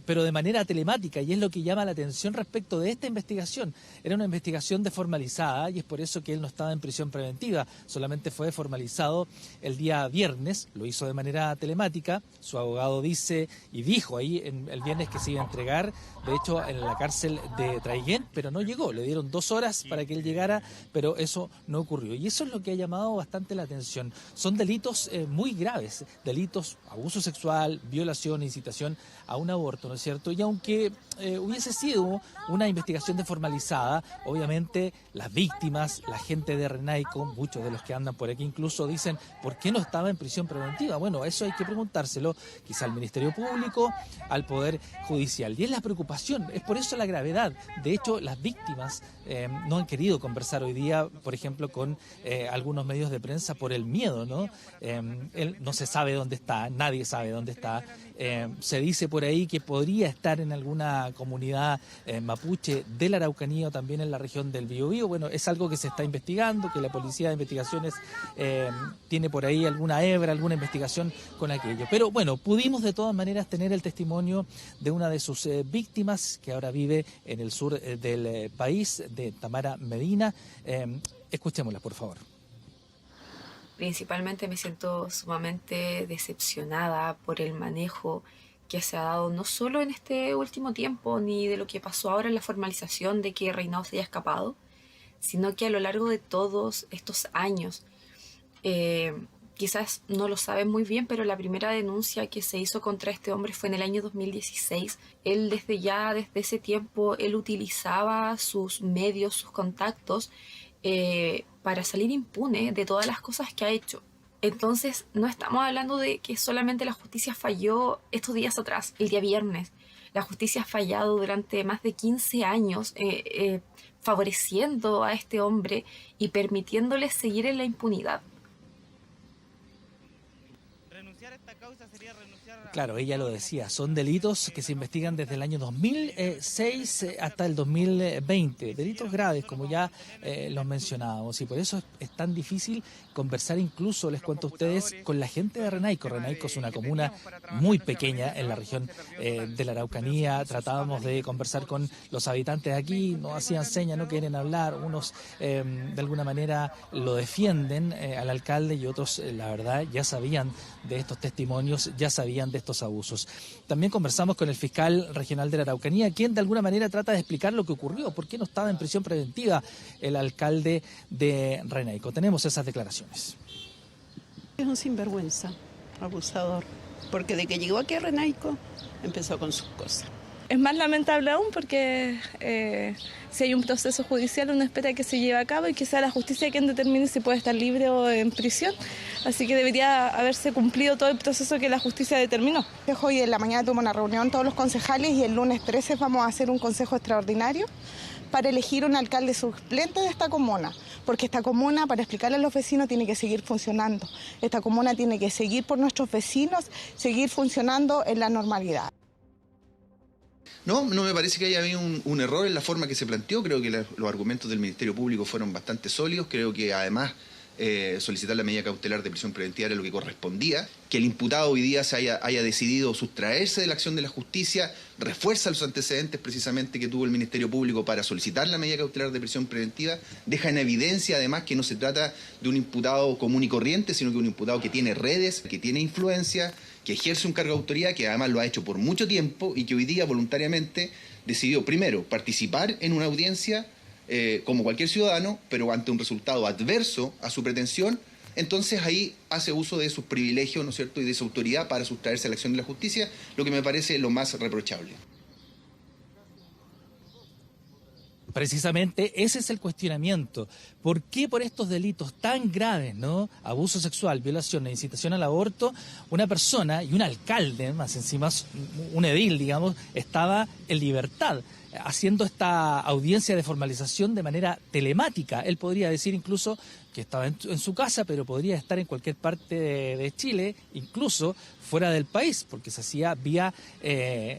pero de manera telemática, y es lo que llama la atención respecto de esta investigación. Era una investigación desformalizada y es por eso que él no estaba en prisión preventiva. Solamente fue formalizado el día viernes, lo hizo de manera telemática. Su abogado dice y dijo ahí el viernes que se iba a entregar, de hecho, en la cárcel de Traiguén, pero no llegó. Le dieron 2 horas para que él llegara, pero eso no ocurrió. Y eso es lo que ha llamado bastante la atención. Son delitos muy graves, delitos, abuso sexual, violación, incitación a un aborto, ¿no es cierto? Y aunque hubiese sido una investigación desformalizada, obviamente las víctimas, la gente de Renaico, muchos de los que andan por aquí incluso dicen, ¿por qué no estaba en prisión preventiva? Bueno, eso hay que preguntárselo quizá al Ministerio Público, al Poder Judicial. Y es la preocupación, es por eso la gravedad. De hecho, las víctimas no han querido conversar hoy día, por ejemplo, con algunos medios de prensa por el miedo, ¿no? Él no se sabe dónde está, nadie sabe dónde está. Se dice por ahí que podría estar en alguna comunidad mapuche de la Araucanía o también en la región del Biobío. Bueno, es algo que se está investigando, que la Policía de Investigaciones tiene por ahí alguna hebra, alguna investigación con aquello. Pero bueno, pudimos de todas maneras tener el testimonio de una de sus víctimas, que ahora vive en el sur del país, de Tamara Medina. Escuchémosla, por favor. Principalmente me siento sumamente decepcionada por el manejo que se ha dado no solo en este último tiempo, ni de lo que pasó ahora en la formalización de que Reinao se haya escapado, sino que a lo largo de todos estos años, quizás no lo saben muy bien, pero la primera denuncia que se hizo contra este hombre fue en el año 2016. Él desde ese tiempo, él utilizaba sus medios, sus contactos, para salir impune de todas las cosas que ha hecho. Entonces no estamos hablando de que solamente la justicia falló estos días atrás, el día viernes. La justicia ha fallado durante más de 15 años favoreciendo a este hombre y permitiéndole seguir en la impunidad. Claro, ella lo decía, son delitos que se investigan desde el año 2006 hasta el 2020, delitos graves, como ya los mencionábamos, y por eso es tan difícil conversar, incluso les cuento a ustedes, con la gente de Renaico. Renaico es una comuna muy pequeña en la región de la Araucanía. Tratábamos de conversar con los habitantes de aquí, no hacían señas, no quieren hablar, unos de alguna manera lo defienden al alcalde y otros, la verdad, ya sabían de estos testimonios, ya sabían de estos abusos. También conversamos con el fiscal regional de la Araucanía, quien de alguna manera trata de explicar lo que ocurrió, por qué no estaba en prisión preventiva el alcalde de Renaico. Tenemos esas declaraciones. Es un sinvergüenza, abusador. porque de que llegó aquí a Renaico empezó con sus cosas. Es más lamentable aún porque si hay un proceso judicial uno espera que se lleve a cabo y que sea la justicia quien determine si puede estar libre o en prisión. Así que debería haberse cumplido todo el proceso que la justicia determinó. Hoy en la mañana tuvimos una reunión todos los concejales y el lunes 13 vamos a hacer un consejo extraordinario para elegir un alcalde suplente de esta comuna, porque esta comuna, para explicarle a los vecinos, tiene que seguir funcionando. Esta comuna tiene que seguir por nuestros vecinos, seguir funcionando en la normalidad. No me parece que haya habido un error en la forma que se planteó. Creo que los argumentos del Ministerio Público fueron bastante sólidos. Creo que además solicitar la medida cautelar de prisión preventiva era lo que correspondía. Que el imputado hoy día haya decidido sustraerse de la acción de la justicia refuerza los antecedentes precisamente que tuvo el Ministerio Público para solicitar la medida cautelar de prisión preventiva. Deja en evidencia además que no se trata de un imputado común y corriente, sino que un imputado que tiene redes, que tiene influencia, que ejerce un cargo de autoridad, que además lo ha hecho por mucho tiempo y que hoy día voluntariamente decidió primero participar en una audiencia como cualquier ciudadano, pero ante un resultado adverso a su pretensión. Entonces ahí hace uso de sus privilegios, ¿no es cierto?, y de su autoridad para sustraerse a la acción de la justicia, lo que me parece lo más reprochable. Precisamente ese es el cuestionamiento. ¿Por qué por estos delitos tan graves, ¿no? Abuso sexual, violación e incitación al aborto, una persona y un alcalde, más encima un edil, digamos, estaba en libertad, haciendo esta audiencia de formalización de manera telemática? Él podría decir incluso que estaba en su casa, pero podría estar en cualquier parte de Chile, incluso fuera del país, porque se hacía vía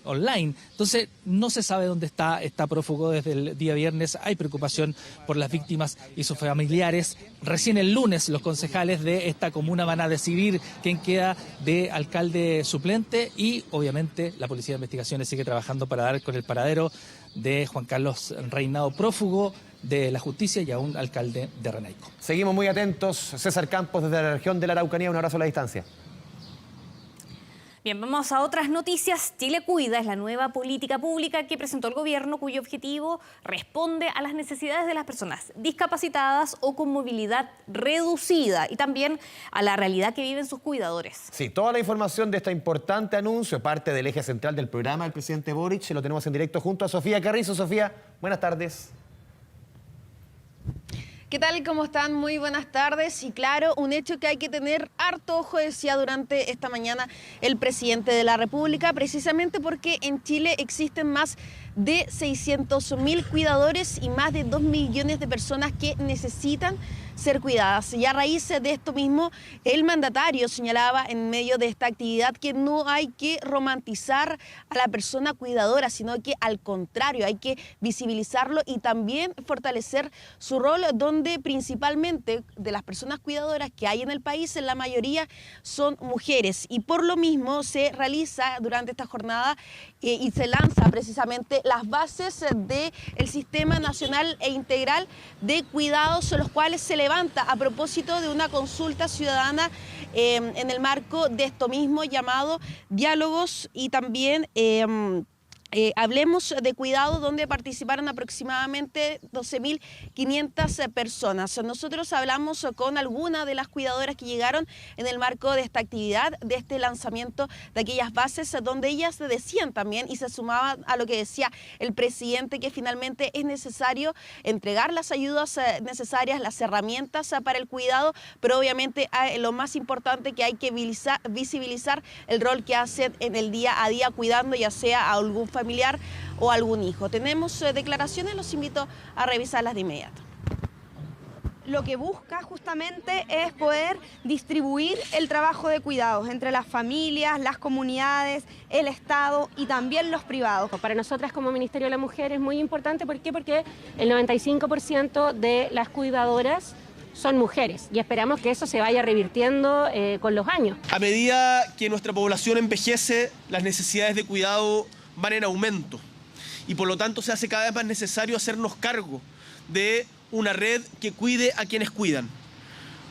online. Entonces, no se sabe dónde está prófugo desde el día viernes. Hay preocupación por las víctimas y sus familiares. Recién el lunes los concejales de esta comuna van a decidir quién queda de alcalde suplente y, obviamente, la Policía de Investigaciones sigue trabajando para dar con el paradero de Juan Carlos Reinado, prófugo de la justicia y a un alcalde de Renaico. Seguimos muy atentos. César Campos desde la región de la Araucanía, un abrazo a la distancia. Bien, vamos a otras noticias. Chile Cuida es la nueva política pública que presentó el gobierno, cuyo objetivo responde a las necesidades de las personas discapacitadas o con movilidad reducida y también a la realidad que viven sus cuidadores. Sí, toda la información de este importante anuncio, parte del eje central del programa del presidente Boric, lo tenemos en directo junto a Sofía Carrizo. Sofía, buenas tardes. ¿Qué tal? ¿Cómo están? Muy buenas tardes. Y claro, un hecho que hay que tener harto ojo, decía durante esta mañana el presidente de la República, precisamente porque en Chile existen más de 600.000 cuidadores y más de 2 millones de personas que necesitan ser cuidadas. Y a raíz de esto mismo, el mandatario señalaba en medio de esta actividad que no hay que romantizar a la persona cuidadora, sino que al contrario, hay que visibilizarlo y también fortalecer su rol, donde principalmente de las personas cuidadoras que hay en el país, la mayoría son mujeres. Y por lo mismo se realiza durante esta jornada y se lanza precisamente las bases del Sistema Nacional e Integral de Cuidados, los cuales se levanta a propósito de una consulta ciudadana en el marco de esto mismo llamado Diálogos y también Hablemos de Cuidado, donde participaron aproximadamente 12.500 personas. Nosotros hablamos con algunas de las cuidadoras que llegaron en el marco de esta actividad, de este lanzamiento de aquellas bases, donde ellas decían también y se sumaban a lo que decía el presidente, que finalmente es necesario entregar las ayudas necesarias, las herramientas para el cuidado, pero obviamente lo más importante que hay que visibilizar el rol que hacen en el día a día cuidando, ya sea a algún familiar o algún hijo. Tenemos declaraciones, los invito a revisarlas de inmediato. Lo que busca justamente es poder distribuir el trabajo de cuidados entre las familias, las comunidades, el Estado y también los privados. Para nosotras como Ministerio de la Mujer es muy importante. ¿Por qué? Porque el 95% de las cuidadoras son mujeres y esperamos que eso se vaya revirtiendo con los años. A medida que nuestra población envejece, las necesidades de cuidado van en aumento y por lo tanto se hace cada vez más necesario hacernos cargo de una red que cuide a quienes cuidan.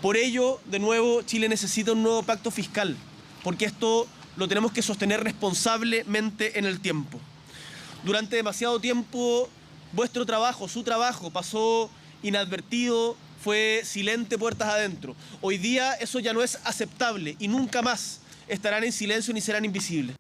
Por ello, de nuevo, Chile necesita un nuevo pacto fiscal, porque esto lo tenemos que sostener responsablemente en el tiempo. Durante demasiado tiempo, vuestro trabajo, su trabajo, pasó inadvertido, fue silente puertas adentro. Hoy día eso ya no es aceptable y nunca más estarán en silencio ni serán invisibles.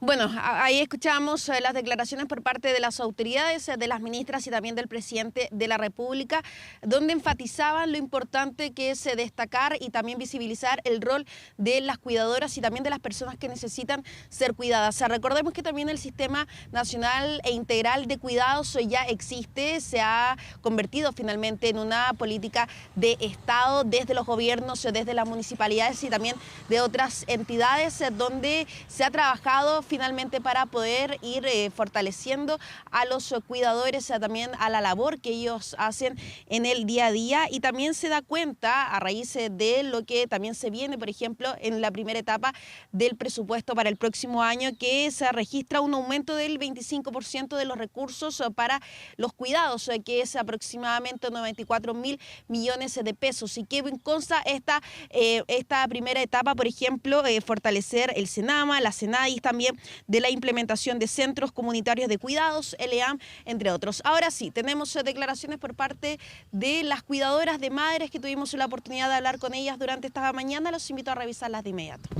Bueno, ahí escuchamos las declaraciones por parte de las autoridades, de las ministras y también del presidente de la República, donde enfatizaban lo importante que es destacar y también visibilizar el rol de las cuidadoras y también de las personas que necesitan ser cuidadas. Recordemos que también el Sistema Nacional e Integral de Cuidados ya existe, se ha convertido finalmente en una política de Estado desde los gobiernos, desde las municipalidades y también de otras entidades, donde se ha trabajado finalmente para poder ir fortaleciendo a los cuidadores, también a la labor que ellos hacen en el día a día, y también se da cuenta a raíz de lo que también se viene, por ejemplo, en la primera etapa del presupuesto para el próximo año, que se registra un aumento del 25% de los recursos para los cuidados, que es aproximadamente 94.000 millones de pesos. Y que consta esta primera etapa, por ejemplo, fortalecer el Senama, la Senadis también, de la implementación de centros comunitarios de cuidados, ELEAM, entre otros. Ahora sí, tenemos declaraciones por parte de las cuidadoras de madres que tuvimos la oportunidad de hablar con ellas durante esta mañana. Los invito a revisarlas de inmediato.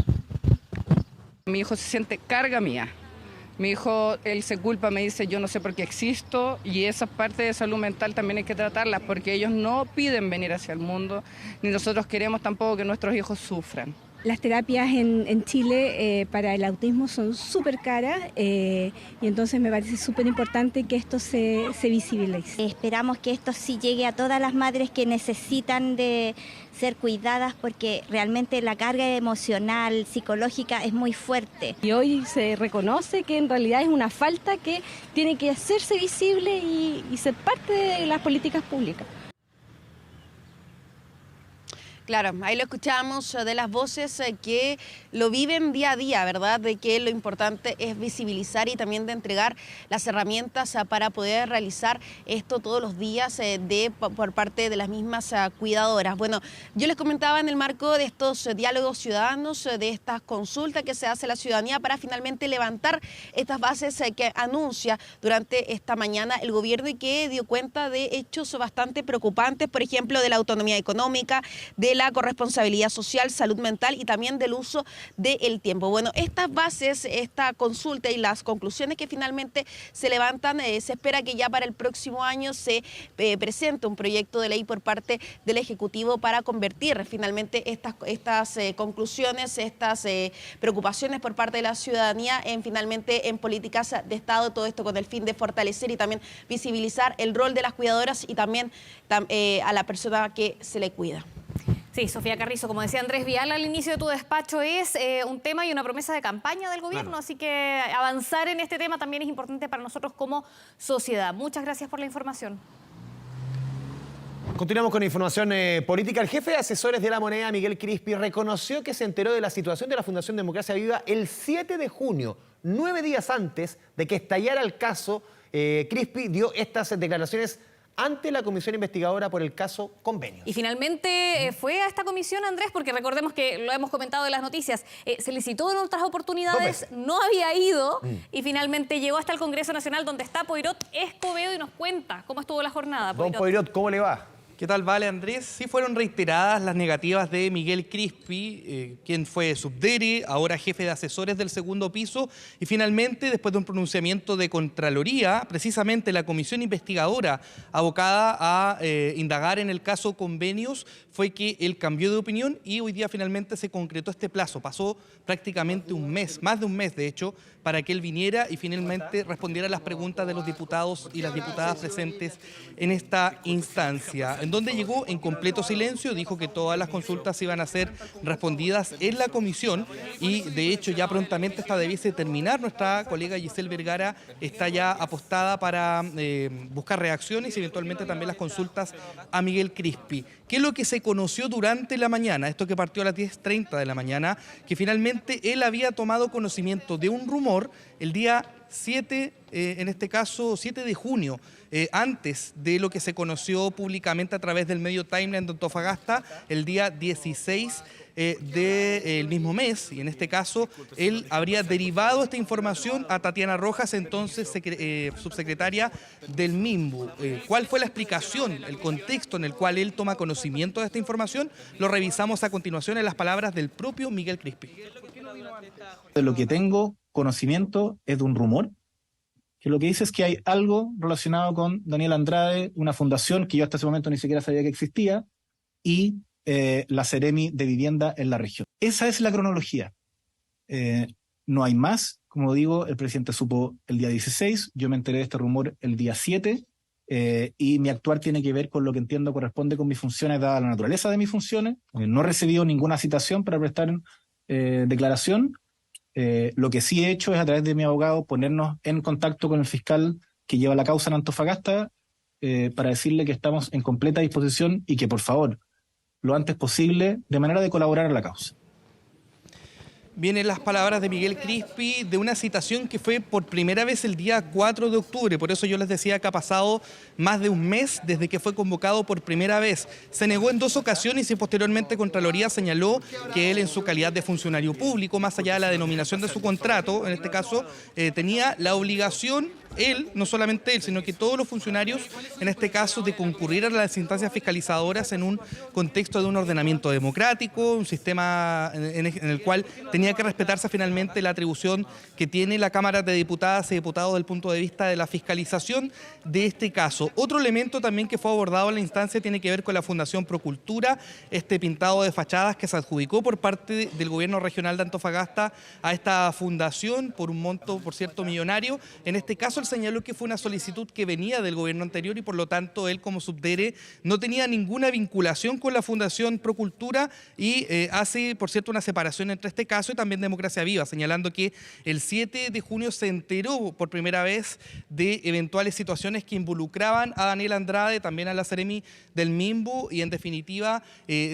Mi hijo se siente carga mía. Mi hijo, él se culpa, me dice, yo no sé por qué existo, y esa parte de salud mental también hay que tratarlas, porque ellos no piden venir hacia el mundo, ni nosotros queremos tampoco que nuestros hijos sufran. Las terapias en Chile para el autismo son súper caras y entonces me parece súper importante que esto se visibilice. Esperamos que esto sí llegue a todas las madres que necesitan de ser cuidadas, porque realmente la carga emocional, psicológica es muy fuerte. Y hoy se reconoce que en realidad es una falta que tiene que hacerse visible y ser parte de las políticas públicas. Claro, ahí lo escuchamos de las voces que lo viven día a día, ¿verdad? De que lo importante es visibilizar y también de entregar las herramientas para poder realizar esto todos los días por parte de las mismas cuidadoras. Bueno, yo les comentaba en el marco de estos diálogos ciudadanos, de estas consultas que se hace a la ciudadanía para finalmente levantar estas bases que anuncia durante esta mañana el gobierno, y que dio cuenta de hechos bastante preocupantes, por ejemplo, de la autonomía económica, de la corresponsabilidad social, salud mental y también del uso del tiempo. Bueno, estas bases, esta consulta y las conclusiones que finalmente se levantan, se espera que ya para el próximo año se presente un proyecto de ley por parte del Ejecutivo para convertir finalmente estas conclusiones, estas preocupaciones por parte de la ciudadanía finalmente en políticas de Estado, todo esto con el fin de fortalecer y también visibilizar el rol de las cuidadoras y también a la persona que se le cuida. Sí, Sofía Carrizo, como decía Andrés Vial al inicio de tu despacho, es un tema y una promesa de campaña del gobierno, así que avanzar en este tema también es importante para nosotros como sociedad. Muchas gracias por la información. Continuamos con información política. El jefe de asesores de La Moneda, Miguel Crispi, reconoció que se enteró de la situación de la Fundación Democracia Viva el 7 de junio, 9 días antes de que estallara el caso. Crispi dio estas declaraciones ante la comisión investigadora por el caso Convenios. Y finalmente fue a esta comisión, Andrés, porque recordemos que lo hemos comentado en las noticias, se licitó en otras oportunidades, no había ido y finalmente llegó hasta el Congreso Nacional, donde está Poirot Escobedo y nos cuenta cómo estuvo la jornada. Don Poirot, ¿cómo le va? ¿Qué tal, Vale, Andrés? Sí, fueron reiteradas las negativas de Miguel Crispi, quien fue subdere, ahora jefe de asesores del segundo piso, y finalmente, después de un pronunciamiento de Contraloría, precisamente la comisión investigadora abocada a indagar en el caso Convenios, fue que él cambió de opinión y hoy día finalmente se concretó este plazo. Pasó prácticamente un mes, más de un mes de hecho, para que él viniera y finalmente respondiera a las preguntas de los diputados y las diputadas presentes en esta instancia, en donde llegó en completo silencio, dijo que todas las consultas iban a ser respondidas en la comisión y de hecho ya prontamente esta debiese terminar. Nuestra colega Giselle Vergara está ya apostada para buscar reacciones y eventualmente también las consultas a Miguel Crispi. ¿Qué es lo que se conoció durante la mañana? Esto que partió a las 10:30 de la mañana, que finalmente él había tomado conocimiento de un rumor el día 7, en este caso 7 de junio, antes de lo que se conoció públicamente a través del medio Timeline de Antofagasta, el día 16 del mismo mes, y en este caso él habría derivado esta información a Tatiana Rojas, entonces subsecretaria del MIMBU. ¿Cuál fue la explicación, el contexto en el cual él toma conocimiento de esta información? Lo revisamos a continuación en las palabras del propio Miguel Crispi. De lo que tengo conocimiento es de un rumor, que lo que dice es que hay algo relacionado con Daniel Andrade, una fundación que yo hasta ese momento ni siquiera sabía que existía, y la Seremi de Vivienda en la región. Esa es la cronología. No hay más. Como digo, el presidente supo el día 16, yo me enteré de este rumor el día 7, y mi actuar tiene que ver con lo que entiendo corresponde con mis funciones, dada la naturaleza de mis funciones. No he recibido ninguna citación para prestar declaración. Lo que sí he hecho es, a través de mi abogado, ponernos en contacto con el fiscal que lleva la causa en Antofagasta, para decirle que estamos en completa disposición y que, por favor, lo antes posible, de manera de colaborar a la causa. Vienen las palabras de Miguel Crispi de una citación que fue por primera vez el día 4 de octubre. Por eso yo les decía que ha pasado más de un mes desde que fue convocado por primera vez. Se negó en 2 ocasiones y posteriormente Contraloría señaló que él, en su calidad de funcionario público, más allá de la denominación de su contrato, en este caso, tenía la obligación, él, no solamente él, sino que todos los funcionarios, en este caso, de concurrir a las instancias fiscalizadoras en un contexto de un ordenamiento democrático, un sistema en el cual tenía que respetarse finalmente la atribución que tiene la Cámara de Diputadas y Diputados del punto de vista de la fiscalización de este caso. Otro elemento también que fue abordado en la instancia tiene que ver con la Fundación Procultura, este pintado de fachadas que se adjudicó por parte del gobierno regional de Antofagasta a esta fundación por un monto, por cierto, millonario. En este caso, él señaló que fue una solicitud que venía del gobierno anterior y por lo tanto él, como subdere, no tenía ninguna vinculación con la Fundación Procultura y hace, por cierto, una separación entre este caso y también Democracia Viva, señalando que el 7 de junio se enteró por primera vez de eventuales situaciones que involucraban a Daniel Andrade, también a la Seremi del MIMBU, y en definitiva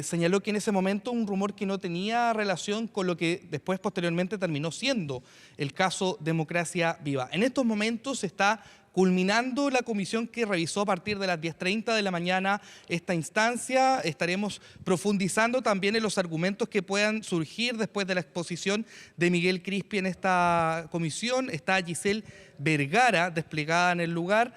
señaló que en ese momento un rumor que no tenía relación con lo que después posteriormente terminó siendo el caso Democracia Viva. En estos momentos se está culminando la comisión que revisó a partir de las 10:30 de la mañana esta instancia. Estaremos profundizando también en los argumentos que puedan surgir después de la exposición de Miguel Crispi en esta comisión. Está Giselle Vergara desplegada en el lugar.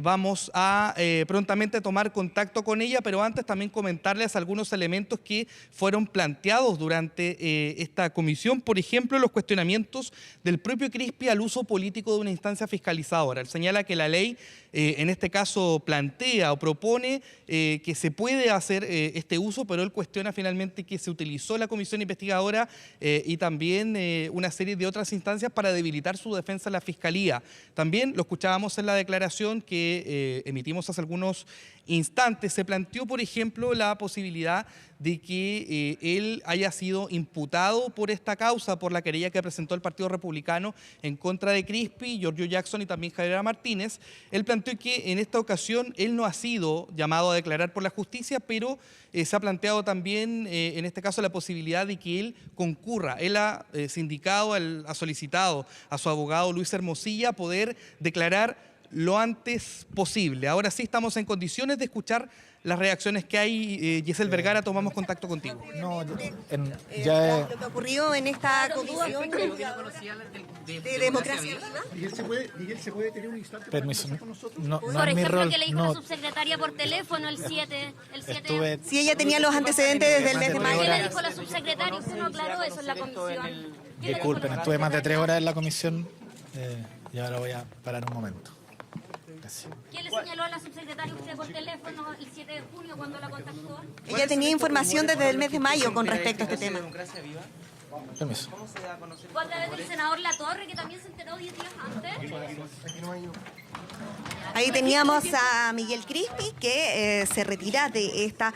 Vamos a prontamente tomar contacto con ella, pero antes también comentarles algunos elementos que fueron planteados durante esta comisión. Por ejemplo, los cuestionamientos del propio Crispi al uso político de una instancia fiscalizadora. Él señala que la ley, en este caso, plantea o propone que se puede hacer este uso, pero él cuestiona finalmente que se utilizó la comisión investigadora y también una serie de otras instancias para debilitar su defensa en la Fiscalía. También lo escuchábamos en la declaración que emitimos hace algunos instantes. Se planteó, por ejemplo, la posibilidad de que él haya sido imputado por esta causa, por la querella que presentó el Partido Republicano en contra de Crispi, Giorgio Jackson y también Javiera Martínez. Él planteó que en esta ocasión él no ha sido llamado a declarar por la justicia, pero se ha planteado también en este caso la posibilidad de que él concurra. Él ha sindicado, ha solicitado a su abogado Luis Hermosilla poder declarar lo antes posible. Ahora sí estamos en condiciones de escuchar las reacciones que hay. Giselle Vergara, tomamos contacto contigo. No, lo que ocurrió en esta comisión de Democracia Viva. Miguel, ¿se puede tener un instante? Permiso. No por es mi ejemplo, rol. que le dijo No. la subsecretaria por teléfono el 7. Si ella tenía los antecedentes desde el mes de mayo. ¿Qué le dijo la subsecretaria? Usted no aclaró eso en la comisión. Disculpen, estuve más de 3 horas en la comisión. Y ahora voy a parar un momento. ¿Quién le señaló a la subsecretaria usted por teléfono el 7 de junio cuando la contactó? Ella tenía información desde el mes de mayo con respecto a este tema. Permiso. ¿Fue a través del senador Latorre, que también se enteró 10 días antes? Ahí teníamos a Miguel Crispi, que se retira de esta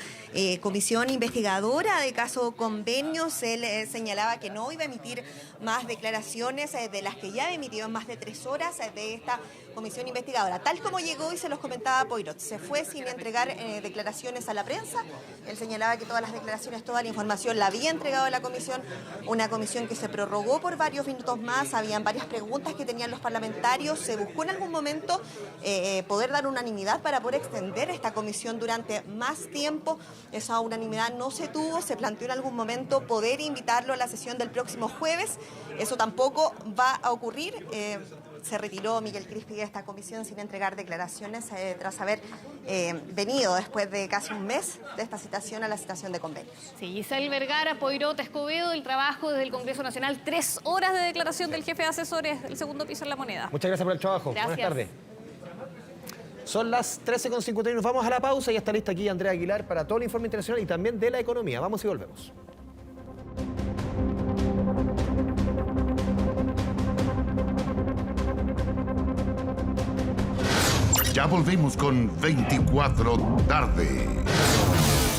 comisión investigadora de caso Convenios. Él señalaba que no iba a emitir más declaraciones de las que ya emitió en más de 3 horas de esta comisión investigadora. Tal como llegó y se los comentaba Poirot, se fue sin entregar declaraciones a la prensa. Él señalaba que todas las declaraciones, toda la información la había entregado a la comisión una comisión que se prorrogó por varios minutos más, habían varias preguntas que tenían los parlamentarios, se buscó en algún momento poder dar unanimidad para poder extender esta comisión durante más tiempo. Esa unanimidad no se tuvo, se planteó en algún momento poder invitarlo a la sesión del próximo jueves, eso tampoco va a ocurrir. Se retiró Miguel Crispi de esta comisión sin entregar declaraciones tras haber venido después de casi un mes de esta citación a la citación de convenios. Sí, Giselle Vergara, Poirot, Escobedo, el trabajo desde el Congreso Nacional, 3 horas de declaración del jefe de asesores del segundo piso en La Moneda. Muchas gracias por el trabajo. Gracias. Buenas tardes. Son las 13:51, nos vamos a la pausa y está lista aquí Andrea Aguilar para todo el informe internacional y también de la economía. Vamos y volvemos. Ya volvemos con 24 tarde.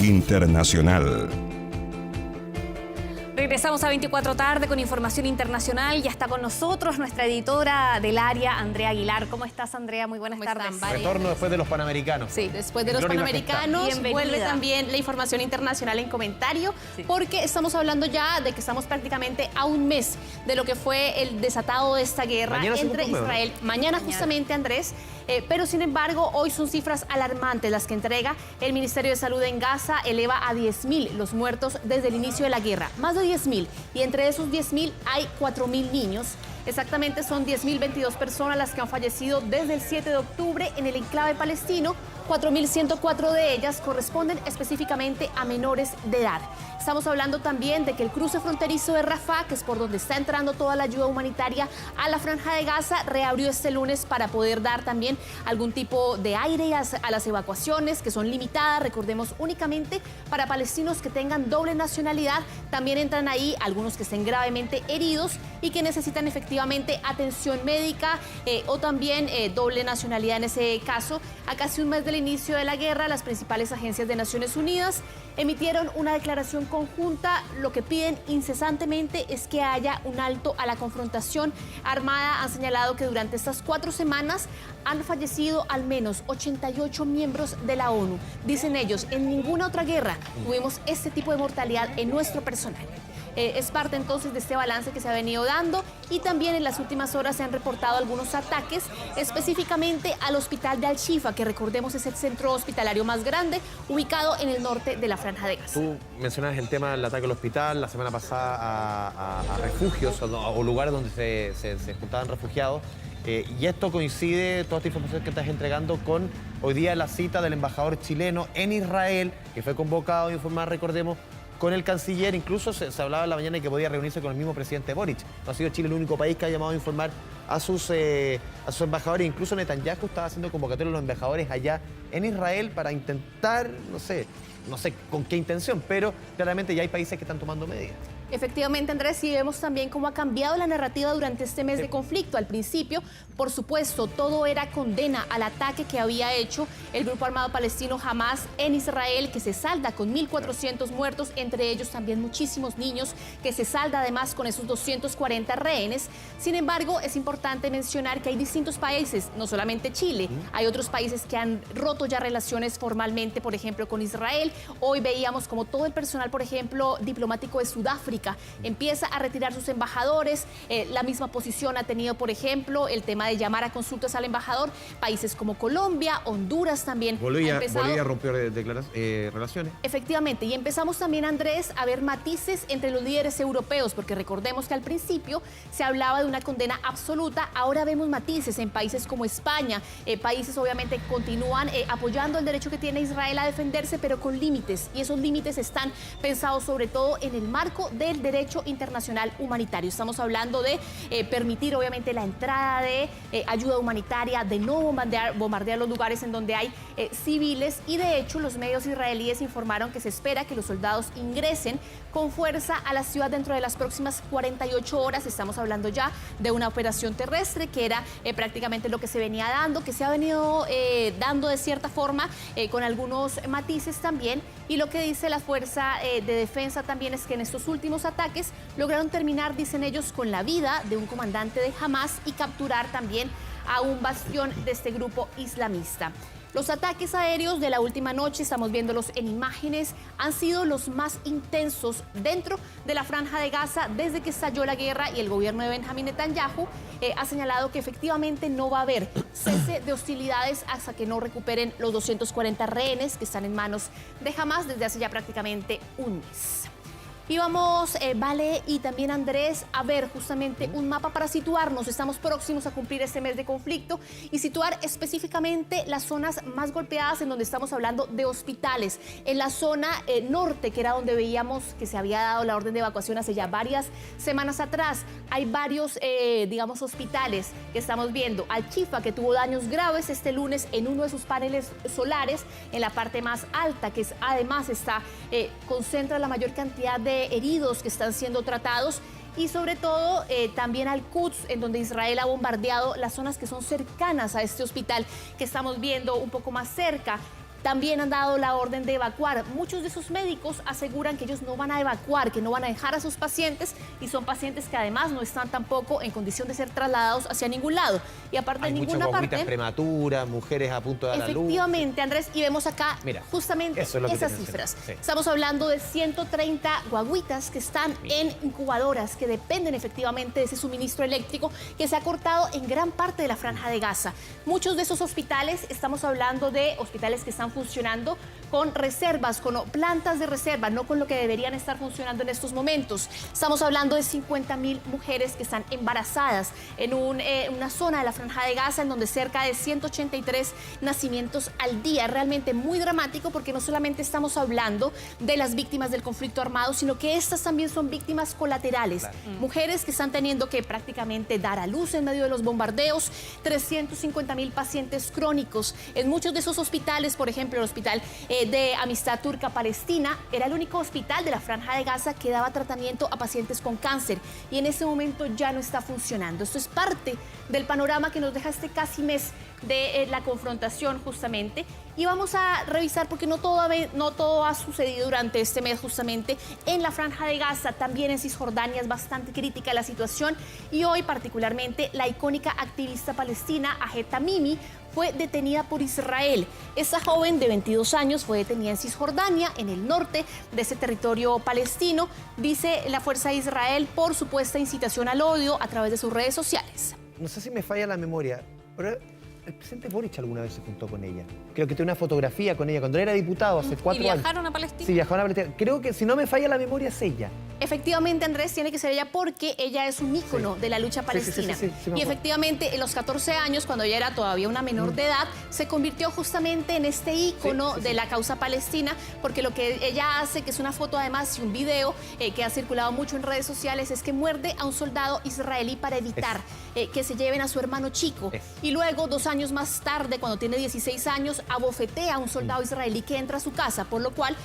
Internacional. Regresamos a 24 tarde con información internacional. Ya está con nosotros nuestra editora del área, Andrea Aguilar. ¿Cómo estás, Andrea? Muy buenas tardes. Retorno después de los Panamericanos. Sí, después de los Gloria y Panamericanos Bienvenida. vuelve también la información internacional en comentario, porque estamos hablando ya de que estamos prácticamente a un mes de lo que fue el desatado de esta guerra entre Israel. Mañana justamente, Andrés, pero sin embargo hoy son cifras alarmantes las que entrega el Ministerio de Salud en Gaza. Eleva a 10.000 los muertos desde el inicio de la guerra, más de 10.000, y entre esos 10.000 hay 4.000 niños. Exactamente son 10.022 personas las que han fallecido desde el 7 de octubre en el enclave palestino. 4.104 de ellas corresponden específicamente a menores de edad. Estamos hablando también de que el cruce fronterizo de Rafah, que es por donde está entrando toda la ayuda humanitaria a la Franja de Gaza, reabrió este lunes para poder dar también algún tipo de aire a las evacuaciones, que son limitadas, recordemos, únicamente para palestinos que tengan doble nacionalidad. También entran ahí algunos que estén gravemente heridos y que necesitan efectivamente atención médica o también doble nacionalidad en ese caso. A casi un mes del inicio de la guerra, las principales agencias de Naciones Unidas emitieron una declaración conjunta. Lo que piden incesantemente es que haya un alto a la confrontación armada. Han señalado que durante estas 4 semanas han fallecido al menos 88 miembros de la ONU. Dicen ellos, en ninguna otra guerra tuvimos este tipo de mortalidad en nuestro personal. Es parte entonces de este balance que se ha venido dando, y también en las últimas horas se han reportado algunos ataques específicamente al hospital de Al-Shifa, que recordemos es el centro hospitalario más grande ubicado en el norte de la Franja de Gaza. Tú mencionabas el tema del ataque al hospital la semana pasada a refugios o lugares donde se juntaban refugiados. Y esto coincide, toda esta información que estás entregando, con hoy día la cita del embajador chileno en Israel, que fue convocado a informar, recordemos, con el canciller. Incluso se hablaba en la mañana de que podía reunirse con el mismo presidente Boric. No ha sido Chile el único país que ha llamado a informar a sus embajadores. Incluso Netanyahu estaba haciendo convocatoria a los embajadores allá en Israel para intentar, no sé con qué intención, pero claramente ya hay países que están tomando medidas. Efectivamente, Andrés, y vemos también cómo ha cambiado la narrativa durante este mes de conflicto. Al principio, por supuesto, todo era condena al ataque que había hecho el grupo armado palestino Hamas en Israel, que se salda con 1.400 muertos, entre ellos también muchísimos niños, que se salda además con esos 240 rehenes. Sin embargo, es importante mencionar que hay distintos países, no solamente Chile, hay otros países que han roto ya relaciones formalmente, por ejemplo, con Israel. Hoy veíamos como todo el personal, por ejemplo, diplomático de Sudáfrica empieza a retirar sus embajadores. La misma posición ha tenido, por ejemplo, el tema de llamar a consultas al embajador. Países como Colombia, Honduras también. Bolivia rompió relaciones. Efectivamente, y empezamos también, Andrés, a ver matices entre los líderes europeos, porque recordemos que al principio se hablaba de una condena absoluta. Ahora vemos matices en países como España. Países obviamente continúan apoyando el derecho que tiene Israel a defenderse, pero con límites, y esos límites están pensados sobre todo en el marco del derecho internacional humanitario. Estamos hablando de permitir obviamente la entrada de ayuda humanitaria, de no bombardear los lugares en donde hay civiles, y de hecho los medios israelíes informaron que se espera que los soldados ingresen con fuerza a la ciudad dentro de las próximas 48 horas. Estamos hablando ya de una operación terrestre, que era prácticamente lo que se venía dando, que se ha venido dando de cierta forma, con algunos matices también. Y lo que dice la Fuerza de Defensa también es que en estos últimos ataques lograron terminar, dicen ellos, con la vida de un comandante de Hamas y capturar también a un bastión de este grupo islamista. Los ataques aéreos de la última noche, estamos viéndolos en imágenes, han sido los más intensos dentro de la Franja de Gaza desde que estalló la guerra, y el gobierno de Benjamín Netanyahu ha señalado que efectivamente no va a haber cese de hostilidades hasta que no recuperen los 240 rehenes que están en manos de Hamás desde hace ya prácticamente un mes. Y vamos, Vale y también Andrés, a ver justamente un mapa para situarnos. Estamos próximos a cumplir este mes de conflicto y situar específicamente las zonas más golpeadas, en donde estamos hablando de hospitales. En la zona norte, que era donde veíamos que se había dado la orden de evacuación hace ya varias semanas atrás, hay varios, digamos, hospitales que estamos viendo. Al-Shifa, que tuvo daños graves este lunes en uno de sus paneles solares, en la parte más alta, que además concentra la mayor cantidad de heridos que están siendo tratados, y sobre todo también Al-Quds, en donde Israel ha bombardeado las zonas que son cercanas a este hospital que estamos viendo un poco más cerca. También han dado la orden de evacuar. Muchos de esos médicos aseguran que ellos no van a evacuar, que no van a dejar a sus pacientes, y son pacientes que además no están tampoco en condición de ser trasladados hacia ningún lado. Y aparte de ninguna parte, prematuras, mujeres a punto de dar a luz. Efectivamente, Andrés, y vemos acá justamente esas cifras. Sí. Estamos hablando de 130 guaguitas que están en incubadoras, que dependen efectivamente de ese suministro eléctrico que se ha cortado en gran parte de la Franja de Gaza. Muchos de esos hospitales, estamos hablando de hospitales que están funcionando con reservas, con plantas de reserva, no con lo que deberían estar funcionando en estos momentos. Estamos hablando de 50.000 mujeres que están embarazadas en una zona de la Franja de Gaza, en donde cerca de 183 nacimientos al día. Realmente muy dramático, porque no solamente estamos hablando de las víctimas del conflicto armado, sino que estas también son víctimas colaterales. Claro. Mujeres que están teniendo que prácticamente dar a luz en medio de los bombardeos, 350.000 pacientes crónicos. En muchos de esos hospitales, por ejemplo, el hospital de Amistad Turca-Palestina era el único hospital de la Franja de Gaza que daba tratamiento a pacientes con cáncer, y en ese momento ya no está funcionando. Esto es parte del panorama que nos deja este casi mes de la confrontación justamente. Y vamos a revisar, porque no todo ha sucedido durante este mes justamente en la Franja de Gaza. También en Cisjordania es bastante crítica la situación, y hoy particularmente la icónica activista palestina Ahed Tamimi fue detenida por Israel. Esta joven de 22 años fue detenida en Cisjordania, en el norte de ese territorio palestino, dice la Fuerza de Israel, por supuesta incitación al odio a través de sus redes sociales. No sé si me falla la memoria, pero el presidente Boric alguna vez se juntó con ella. Creo que tiene una fotografía con ella cuando él era diputado hace 4 años. ¿Y viajaron a Palestina? Sí, viajaron a Palestina. Creo que, si no me falla la memoria, es ella. Efectivamente, Andrés, tiene que ser ella, porque ella es un ícono de la lucha palestina. Sí, y efectivamente, en los 14 años, cuando ella era todavía una menor de edad, se convirtió justamente en este ícono de la causa palestina, porque lo que ella hace, que es una foto además y un video que ha circulado mucho en redes sociales, es que muerde a un soldado israelí para evitar que se lleven a su hermano chico. Y luego, 2 años más tarde, cuando tiene 16 años, abofetea a un soldado israelí que entra a su casa, por lo cual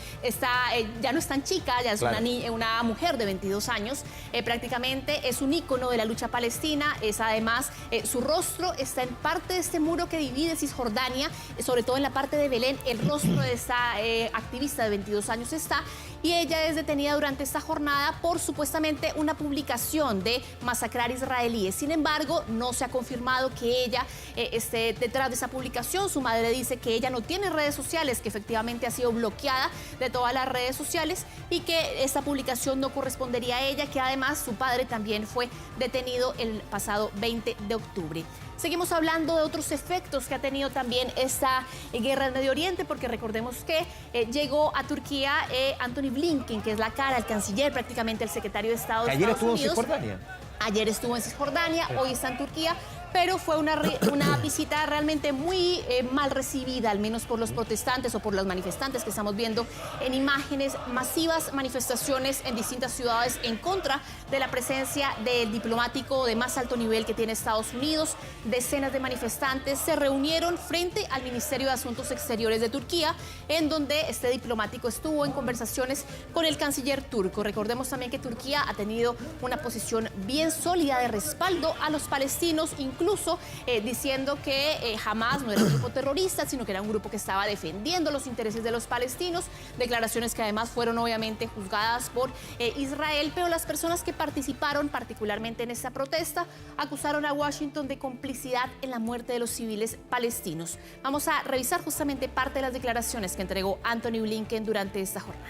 ya no es tan chica, ya es una mujer de 22 años, prácticamente es un ícono de la lucha palestina. Es además, su rostro está en parte de este muro que divide Cisjordania, sobre todo en la parte de Belén, el rostro de esta activista de 22 años está, y ella es detenida durante esta jornada por supuestamente una publicación de masacrar israelíes. Sin embargo, no se ha confirmado que ella esté detrás de esa publicación. Su madre dice que ella no tiene redes sociales, que efectivamente ha sido bloqueada de todas las redes sociales, y que esta publicación no correspondería a ella, que además su padre también fue detenido el pasado 20 de octubre. Seguimos hablando de otros efectos que ha tenido también esta guerra en Medio Oriente, porque recordemos que llegó a Turquía Antony Blinken, que es la cara, el canciller, prácticamente el secretario de Estado de Estados Unidos. Ayer estuvo en Cisjordania. Ayer estuvo en Cisjordania, hoy está en Turquía, pero fue una visita realmente muy mal recibida, al menos por los protestantes o por los manifestantes que estamos viendo en imágenes. Masivas manifestaciones en distintas ciudades en contra de la presencia del diplomático de más alto nivel que tiene Estados Unidos. Decenas de manifestantes se reunieron frente al Ministerio de Asuntos Exteriores de Turquía, en donde este diplomático estuvo en conversaciones con el canciller turco. Recordemos también que Turquía ha tenido una posición bien sólida de respaldo a los palestinos, incluso incluso diciendo que Hamas no era un grupo terrorista, sino que era un grupo que estaba defendiendo los intereses de los palestinos, declaraciones que además fueron obviamente juzgadas por Israel, pero las personas que participaron particularmente en esta protesta acusaron a Washington de complicidad en la muerte de los civiles palestinos. Vamos a revisar justamente parte de las declaraciones que entregó Anthony Blinken durante esta jornada.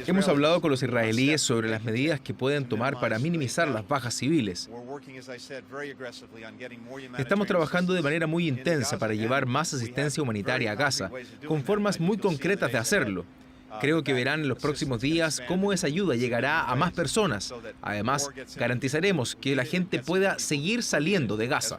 Hemos hablado con los israelíes sobre las medidas que pueden tomar para minimizar las bajas civiles. Estamos trabajando de manera muy intensa para llevar más asistencia humanitaria a Gaza, con formas muy concretas de hacerlo. Creo que verán en los próximos días cómo esa ayuda llegará a más personas. Además, garantizaremos que la gente pueda seguir saliendo de Gaza.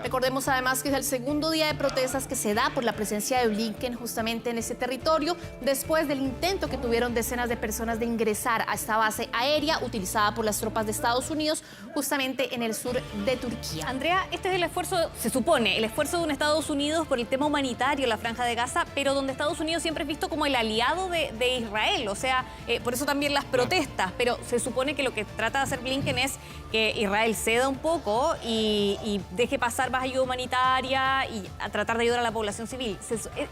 Recordemos además que es el segundo día de protestas que se da por la presencia de Blinken justamente en ese territorio, después del intento que tuvieron decenas de personas de ingresar a esta base aérea utilizada por las tropas de Estados Unidos justamente en el sur de Turquía. Andrea, este es el esfuerzo, se supone, el esfuerzo de un Estados Unidos por el tema humanitario en la Franja de Gaza, pero donde Estados Unidos siempre es visto como el aliado de Israel, o sea, por eso también las protestas, pero se supone que lo que trata de hacer Blinken es que Israel ceda un poco y deje pasar más ayuda humanitaria y a tratar de ayudar a la población civil.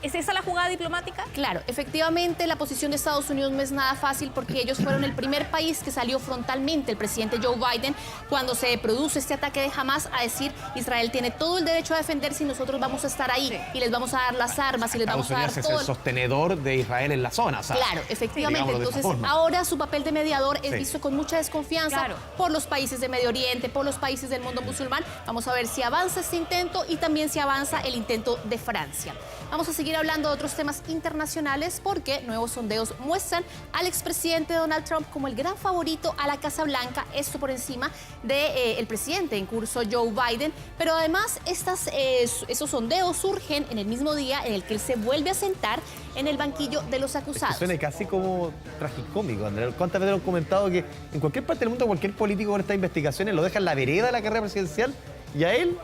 ¿Es esa la jugada diplomática? Claro, efectivamente la posición de Estados Unidos no es nada fácil porque ellos fueron el primer país que salió frontalmente, el presidente Joe Biden, cuando se produce este ataque de Hamas, a decir Israel tiene todo el derecho a defenderse y nosotros vamos a estar ahí y les vamos a dar las armas y les vamos a dar todo. Es el sostenedor de Israel en la zona, o sea, claro, efectivamente. Entonces ahora su papel de mediador es visto con mucha desconfianza por los países de Medio Oriente, por los países del mundo musulmán. Vamos a ver si avanza este intento y también si avanza el intento de Francia. Vamos a seguir hablando de otros temas internacionales porque nuevos sondeos muestran al expresidente Donald Trump como el gran favorito a la Casa Blanca, esto por encima del presidente en curso Joe Biden, pero además esos sondeos surgen en el mismo día en el que él se vuelve a sentar en el banquillo de los acusados. Suena casi como tragicómico, Andrea. ¿Cuántas veces hemos comentado que en cualquier parte del mundo cualquier político con estas investigaciones lo deja en la vereda de la carrera presidencial y a él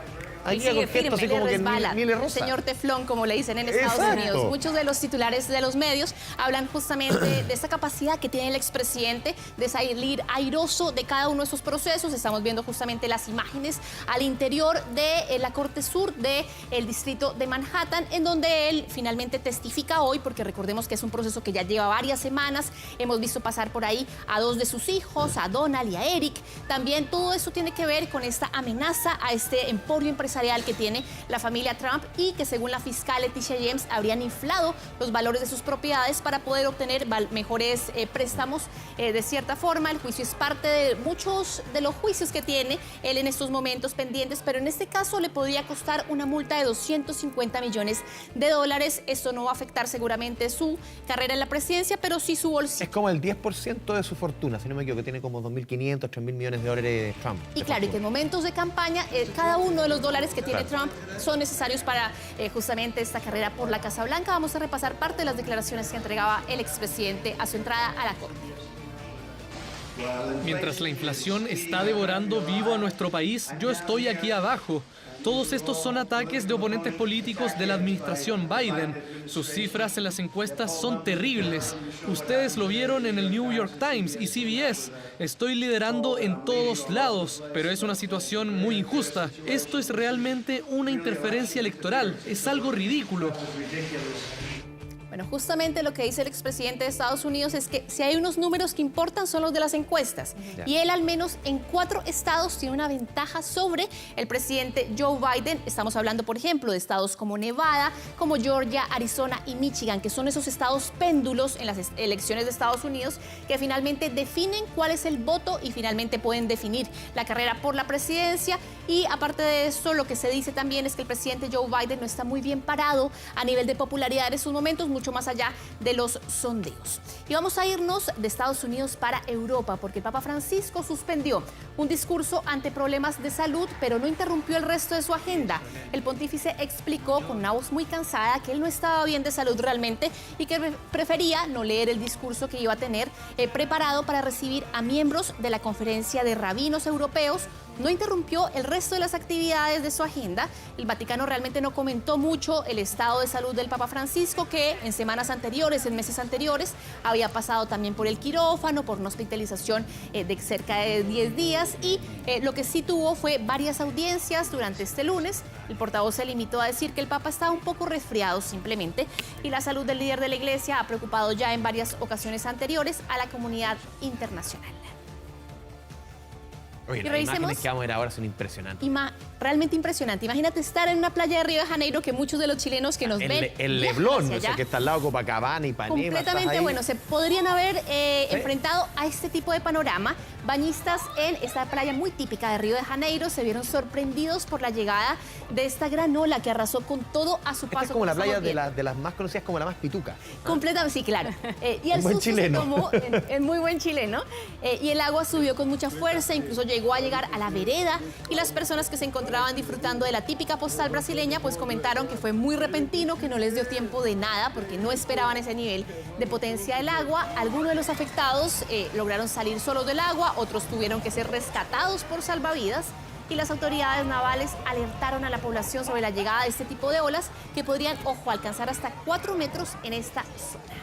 Ahí sigue firme, así como le resbala. Que el señor Teflón, como le dicen en Estados Unidos. Muchos de los titulares de los medios hablan justamente de esta capacidad que tiene el expresidente de salir airoso de cada uno de esos procesos. Estamos viendo justamente las imágenes al interior de la Corte Sur del distrito de Manhattan, en donde él finalmente testifica hoy, porque recordemos que es un proceso que ya lleva varias semanas. Hemos visto pasar por ahí a 2 de sus hijos, a Donald y a Eric. También todo eso tiene que ver con esta amenaza a este emporio empresarial que tiene la familia Trump y que según la fiscal Leticia James habrían inflado los valores de sus propiedades para poder obtener mejores préstamos. De cierta forma, el juicio es parte de muchos de los juicios que tiene él en estos momentos pendientes, pero en este caso le podría costar una multa de $250 millones. Esto no va a afectar seguramente su carrera en la presidencia, pero sí su bolsillo. Es como el 10% de su fortuna, si no me equivoco, que tiene como 2.500, 3.000 millones de dólares Trump. Y claro, y que en momentos de campaña, cada uno de los dólares que tiene Trump son necesarios para justamente esta carrera por la Casa Blanca. Vamos a repasar parte de las declaraciones que entregaba el expresidente a su entrada a la Corte. Mientras la inflación está devorando vivo a nuestro país, yo estoy aquí abajo. Todos estos son ataques de oponentes políticos de la administración Biden. Sus cifras en las encuestas son terribles. Ustedes lo vieron en el New York Times y CBS. Estoy liderando en todos lados, pero es una situación muy injusta. Esto es realmente una interferencia electoral. Es algo ridículo. Bueno, justamente lo que dice el expresidente de Estados Unidos es que si hay unos números que importan son los de las encuestas. Y él al menos en 4 estados tiene una ventaja sobre el presidente Joe Biden. Estamos hablando, por ejemplo, de estados como Nevada, como Georgia, Arizona y Michigan, que son esos estados péndulos en las elecciones de Estados Unidos que finalmente definen cuál es el voto y finalmente pueden definir la carrera por la presidencia. Y aparte de eso, lo que se dice también es que el presidente Joe Biden no está muy bien parado a nivel de popularidad en estos momentos, mucho más allá de los sondeos. Y vamos a irnos de Estados Unidos para Europa, porque el Papa Francisco suspendió un discurso ante problemas de salud, pero no interrumpió el resto de su agenda. El pontífice explicó con una voz muy cansada que él no estaba bien de salud realmente y que prefería no leer el discurso que iba a tener preparado para recibir a miembros de la Conferencia de Rabinos Europeos, no interrumpió el resto de las actividades de su agenda. El Vaticano realmente no comentó mucho el estado de salud del Papa Francisco, que en semanas anteriores, en meses anteriores, había pasado también por el quirófano, por una hospitalización de cerca de 10 días, y lo que sí tuvo fue varias audiencias durante este lunes. El portavoz se limitó a decir que el Papa estaba un poco resfriado simplemente, y la salud del líder de la Iglesia ha preocupado ya en varias ocasiones anteriores a la comunidad internacional. Oye, Y las revisemos- imágenes que vamos a ver ahora son impresionantes. Realmente impresionante. Imagínate estar en una playa de Río de Janeiro, que muchos de los chilenos que nos ven El viajan Leblon, hacia o sea, allá. que está al lado de Copacabana y Panema. Completamente, estás ahí. bueno, se podrían haber enfrentado a este tipo de panorama. Bañistas en esta playa muy típica de Río de Janeiro se vieron sorprendidos por la llegada de esta gran ola que arrasó con todo a su paso. Esta es como la estamos playa viendo. de las más conocidas como la más pituca. Completamente, sí, claro. Y el Un buen susto se chileno. tomó en muy buen chileno. Y el agua subió con mucha fuerza, incluso llegó a llegar a la vereda. Y las personas que se encontraban disfrutando de la típica postal brasileña, pues comentaron que fue muy repentino, que no les dio tiempo de nada, porque no esperaban ese nivel de potencia del agua. Algunos de los afectados lograron salir solos del agua, otros tuvieron que ser rescatados por salvavidas. Y las autoridades navales alertaron a la población sobre la llegada de este tipo de olas que podrían, ojo, alcanzar hasta 4 metros en esta zona.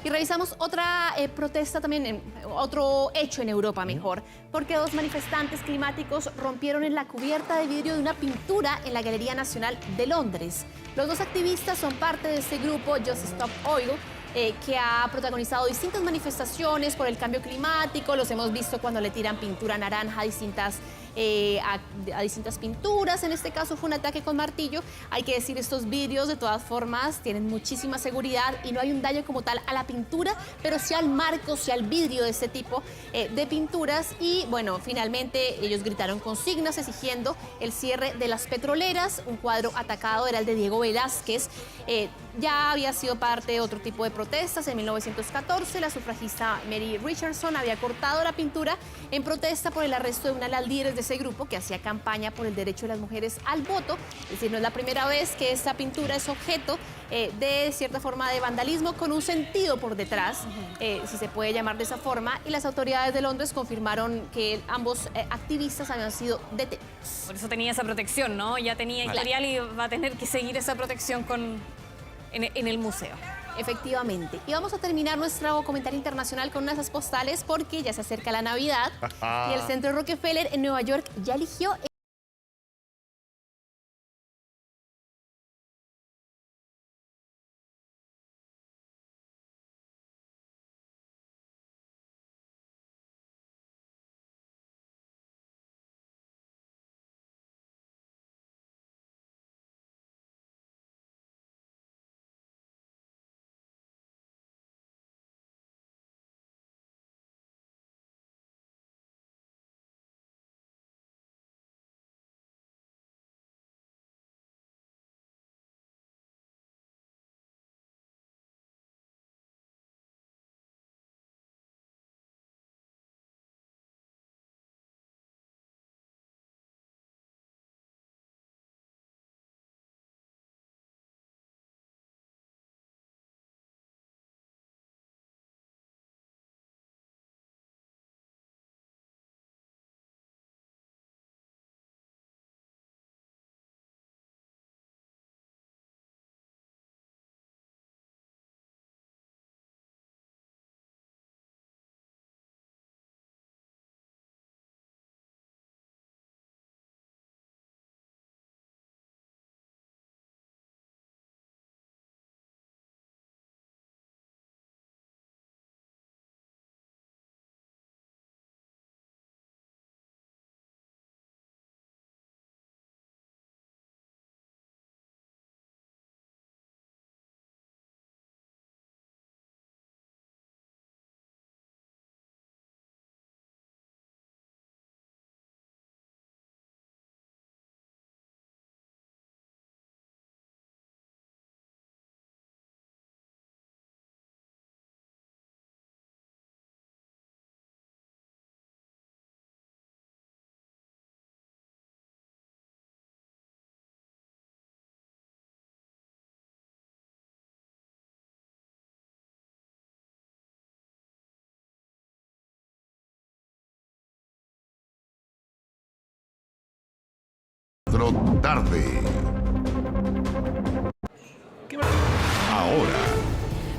Y revisamos otra protesta también, otro hecho en Europa mejor, porque 2 manifestantes climáticos rompieron en la cubierta de vidrio de una pintura en la Galería Nacional de Londres. Los 2 activistas son parte de este grupo, Just Stop Oil, que ha protagonizado distintas manifestaciones por el cambio climático. Los hemos visto cuando le tiran pintura naranja a distintas pinturas. En este caso fue un ataque con martillo. Hay que decir, estos vidrios de todas formas tienen muchísima seguridad y no hay un daño como tal a la pintura, pero sí al marco, sí al vidrio de este tipo de pinturas. Y bueno, finalmente ellos gritaron consignas exigiendo el cierre de las petroleras. Un cuadro atacado era el de Diego Velázquez. Ya había sido parte de otro tipo de protestas. En 1914, la sufragista Mary Richardson había cortado la pintura en protesta por el arresto de una de las líderes de ese grupo que hacía campaña por el derecho de las mujeres al voto. Es decir, no es la primera vez que esta pintura es objeto de cierta forma de vandalismo con un sentido por detrás, si se puede llamar de esa forma, y las autoridades de Londres confirmaron que ambos activistas habían sido detenidos. Por eso tenía esa protección, ¿no? Ya tenía historial y va a tener que seguir esa protección en el museo. Efectivamente. Y vamos a terminar nuestro comentario internacional con unas postales porque ya se acerca la Navidad y el Centro Rockefeller en Nueva York ya eligió 24 tarde. Ahora.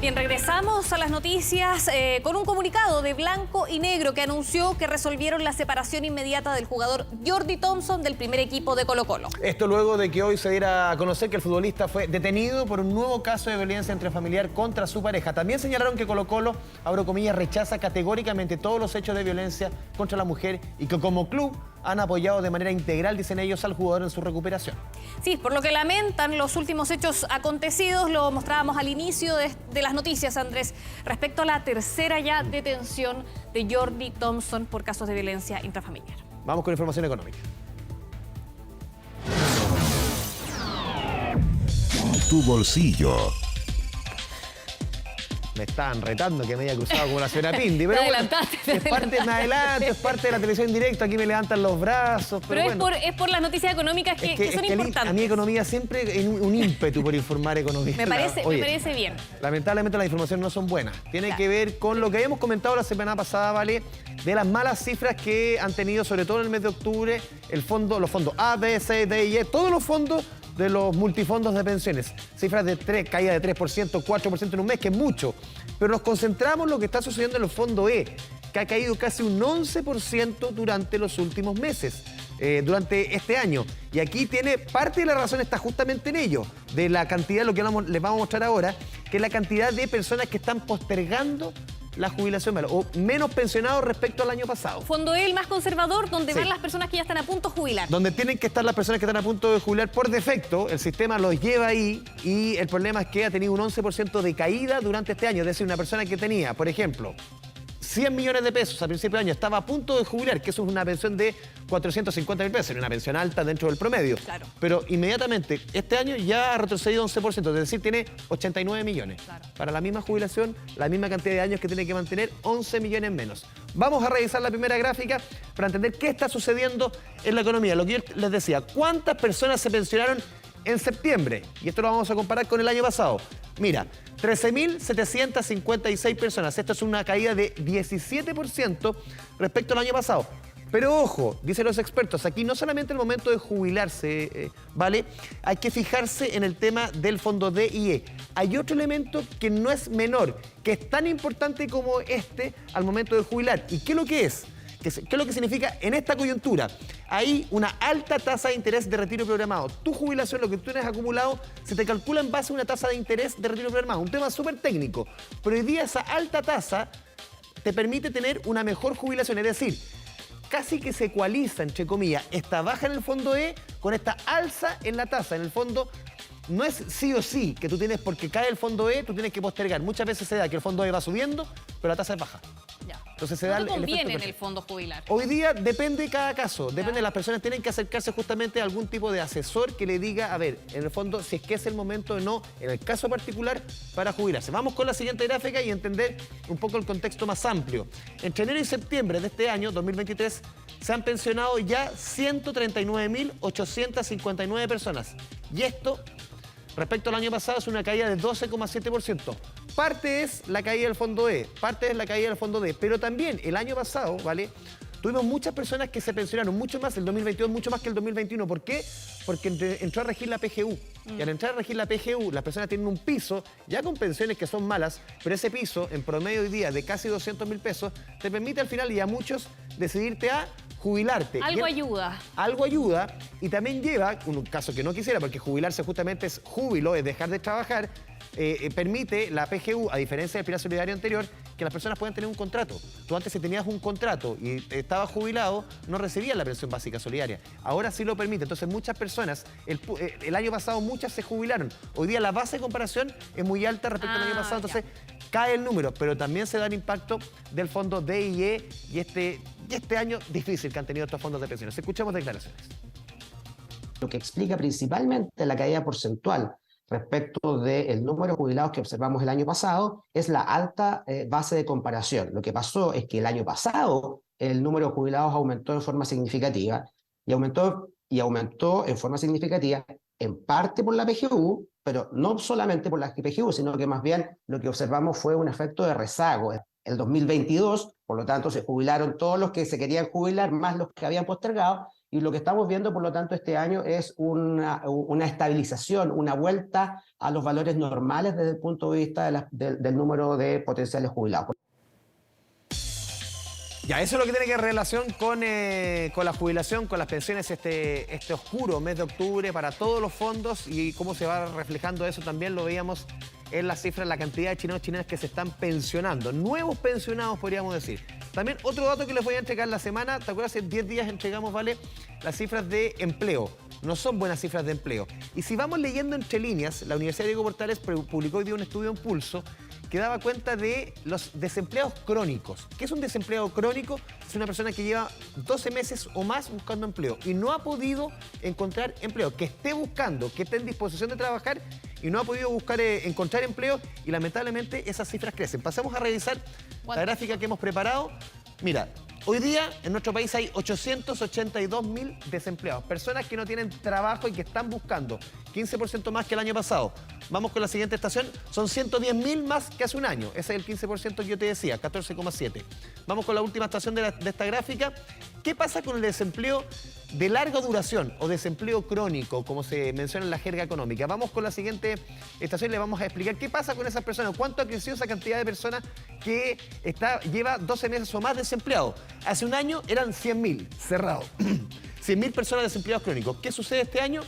Bien, regresamos a las noticias con un comunicado de Blanco y Negro que anunció que resolvieron la separación inmediata del jugador Jordi Thompson del primer equipo de Colo-Colo. Esto luego de que hoy se diera a conocer que el futbolista fue detenido por un nuevo caso de violencia intrafamiliar contra su pareja. También señalaron que Colo-Colo, abro comillas, rechaza categóricamente todos los hechos de violencia contra la mujer y que como club han apoyado de manera integral, dicen ellos, al jugador en su recuperación. Sí, por lo que lamentan los últimos hechos acontecidos, lo mostrábamos al inicio de las noticias, Andrés, respecto a la tercera ya detención de Jordi Thompson por casos de violencia intrafamiliar. Vamos con información económica. Tu bolsillo. Me estaban retando que me haya cruzado como la señora Pindi. Pero Me es parte de la televisión en directo, aquí me levantan los brazos. Pero bueno. es por las noticias económicas que son importantes. A mí economía siempre un ímpetu por informar economía. Me parece bien. Lamentablemente las informaciones no son buenas. Tiene que ver con lo que habíamos comentado la semana pasada, ¿vale? De las malas cifras que han tenido, sobre todo en el mes de octubre, los fondos A, B, C, D y E, todos los fondos de los multifondos de pensiones. Cifras de caída de 3%, 4% en un mes, que es mucho. Pero nos concentramos en lo que está sucediendo en el fondo E, que ha caído casi un 11% durante los últimos meses, durante este año. Y aquí parte de la razón está justamente en ello, de la cantidad, lo que les vamos a mostrar ahora, que es la cantidad de personas que están postergando la jubilación o menos pensionados respecto al año pasado. Fondo E, el más conservador, donde van las personas que ya están a punto de jubilar. Donde tienen que estar las personas que están a punto de jubilar por defecto, el sistema los lleva ahí y el problema es que ha tenido un 11% de caída durante este año. Es decir, una persona que tenía, por ejemplo, 100 millones de pesos a principio de año, estaba a punto de jubilar, que eso es una pensión de 450.000 pesos, una pensión alta dentro del promedio. Claro. Pero inmediatamente, este año ya ha retrocedido 11%, es decir, tiene 89 millones. Claro. Para la misma jubilación, la misma cantidad de años que tiene que mantener, 11 millones menos. Vamos a revisar la primera gráfica para entender qué está sucediendo en la economía. Lo que yo les decía, ¿cuántas personas se pensionaron en septiembre? Y esto lo vamos a comparar con el año pasado. Mira, 13.756 personas. Esto es una caída de 17% respecto al año pasado. Pero ojo, dicen los expertos, aquí no solamente el momento de jubilarse, ¿vale? Hay que fijarse en el tema del fondo D y E. Hay otro elemento que no es menor, que es tan importante como este al momento de jubilar. ¿Y qué es lo que es? ¿Qué es lo que significa en esta coyuntura? Hay una alta tasa de interés de retiro programado. Tu jubilación, lo que tú tienes acumulado, se te calcula en base a una tasa de interés de retiro programado. Un tema súper técnico. Pero hoy día esa alta tasa te permite tener una mejor jubilación. Es decir, casi que se ecualiza, entre comillas, esta baja en el fondo E con esta alza en la tasa. En el fondo, no es sí o sí que tú tienes, porque cae el fondo E, tú tienes que postergar. Muchas veces se da que el fondo E va subiendo, pero la tasa es baja. Ya. Entonces se no da te el conviene efecto en el fondo jubilar. Hoy día depende de cada caso, depende, las personas tienen que acercarse justamente a algún tipo de asesor que le diga, a ver, en el fondo, si es que es el momento o no, en el caso particular, para jubilarse. Vamos con la siguiente gráfica y entender un poco el contexto más amplio. Entre enero y septiembre de este año, 2023, se han pensionado ya 139.859 personas. Y esto, respecto al año pasado, es una caída de 12,7%. Parte es la caída del fondo E, parte es la caída del fondo D, pero también el año pasado, ¿vale? Tuvimos muchas personas que se pensionaron, mucho más, el 2022, mucho más que el 2021. ¿Por qué? Porque entró a regir la PGU. Y al entrar a regir la PGU, las personas tienen un piso, ya con pensiones que son malas, pero ese piso, en promedio hoy día, de casi 200.000 pesos, te permite al final y a muchos decidirte a jubilarte. Algo ayuda. Algo ayuda y también lleva, un caso que no quisiera, porque jubilarse justamente es júbilo, es dejar de trabajar, permite la PGU, a diferencia del Pilar Solidario anterior, que las personas puedan tener un contrato. Tú antes, si tenías un contrato y estabas jubilado, no recibías la pensión básica solidaria. Ahora sí lo permite. Entonces muchas personas, el año pasado muchas se jubilaron. Hoy día la base de comparación es muy alta respecto al año pasado, entonces cae el número, pero también se da el impacto del fondo D y E y este año difícil que han tenido estos fondos de pensiones. Escuchamos declaraciones. Lo que explica principalmente la caída porcentual respecto del número de jubilados que observamos el año pasado es la alta base de comparación. Lo que pasó es que el año pasado el número de jubilados aumentó en forma significativa y aumentó en forma significativa en parte por la PGU, pero no solamente por la PGU, sino que más bien lo que observamos fue un efecto de rezago. El 2022, por lo tanto, se jubilaron todos los que se querían jubilar, más los que habían postergado, Y lo que estamos viendo, por lo tanto, este año es una estabilización, una vuelta a los valores normales desde el punto de vista del número de potenciales jubilados. Ya, eso es lo que tiene que ver relación con la jubilación, con las pensiones, este oscuro mes de octubre para todos los fondos, y cómo se va reflejando eso también lo veíamos en las cifras, la cantidad de chilenos y chilenas que se están pensionando, nuevos pensionados podríamos decir. También otro dato que les voy a entregar la semana, ¿te acuerdas? En 10 días entregamos, ¿vale?, las cifras de empleo. No son buenas cifras de empleo. Y si vamos leyendo entre líneas, la Universidad Diego Portales publicó hoy día un estudio en Pulso que daba cuenta de los desempleados crónicos. ¿Qué es un desempleado crónico? Es una persona que lleva 12 meses o más buscando empleo y no ha podido encontrar empleo, que esté buscando, que esté en disposición de trabajar y no ha podido encontrar empleo, y lamentablemente esas cifras crecen. Pasamos a revisar la gráfica que hemos preparado. Mira, hoy día en nuestro país hay 882.000 desempleados, personas que no tienen trabajo y que están buscando, 15% más que el año pasado. Vamos con la siguiente estación, son 110.000 más que hace un año, ese es el 15% que yo te decía, 14,7. Vamos con la última estación de esta gráfica. ¿Qué pasa con el desempleo de larga duración o desempleo crónico, como se menciona en la jerga económica? Vamos con la siguiente estación y le vamos a explicar qué pasa con esas personas, cuánto ha crecido esa cantidad de personas que lleva 12 meses o más desempleados. Hace un año eran 100.000, cerrado. 100.000 personas desempleados crónicos. ¿Qué sucede este año?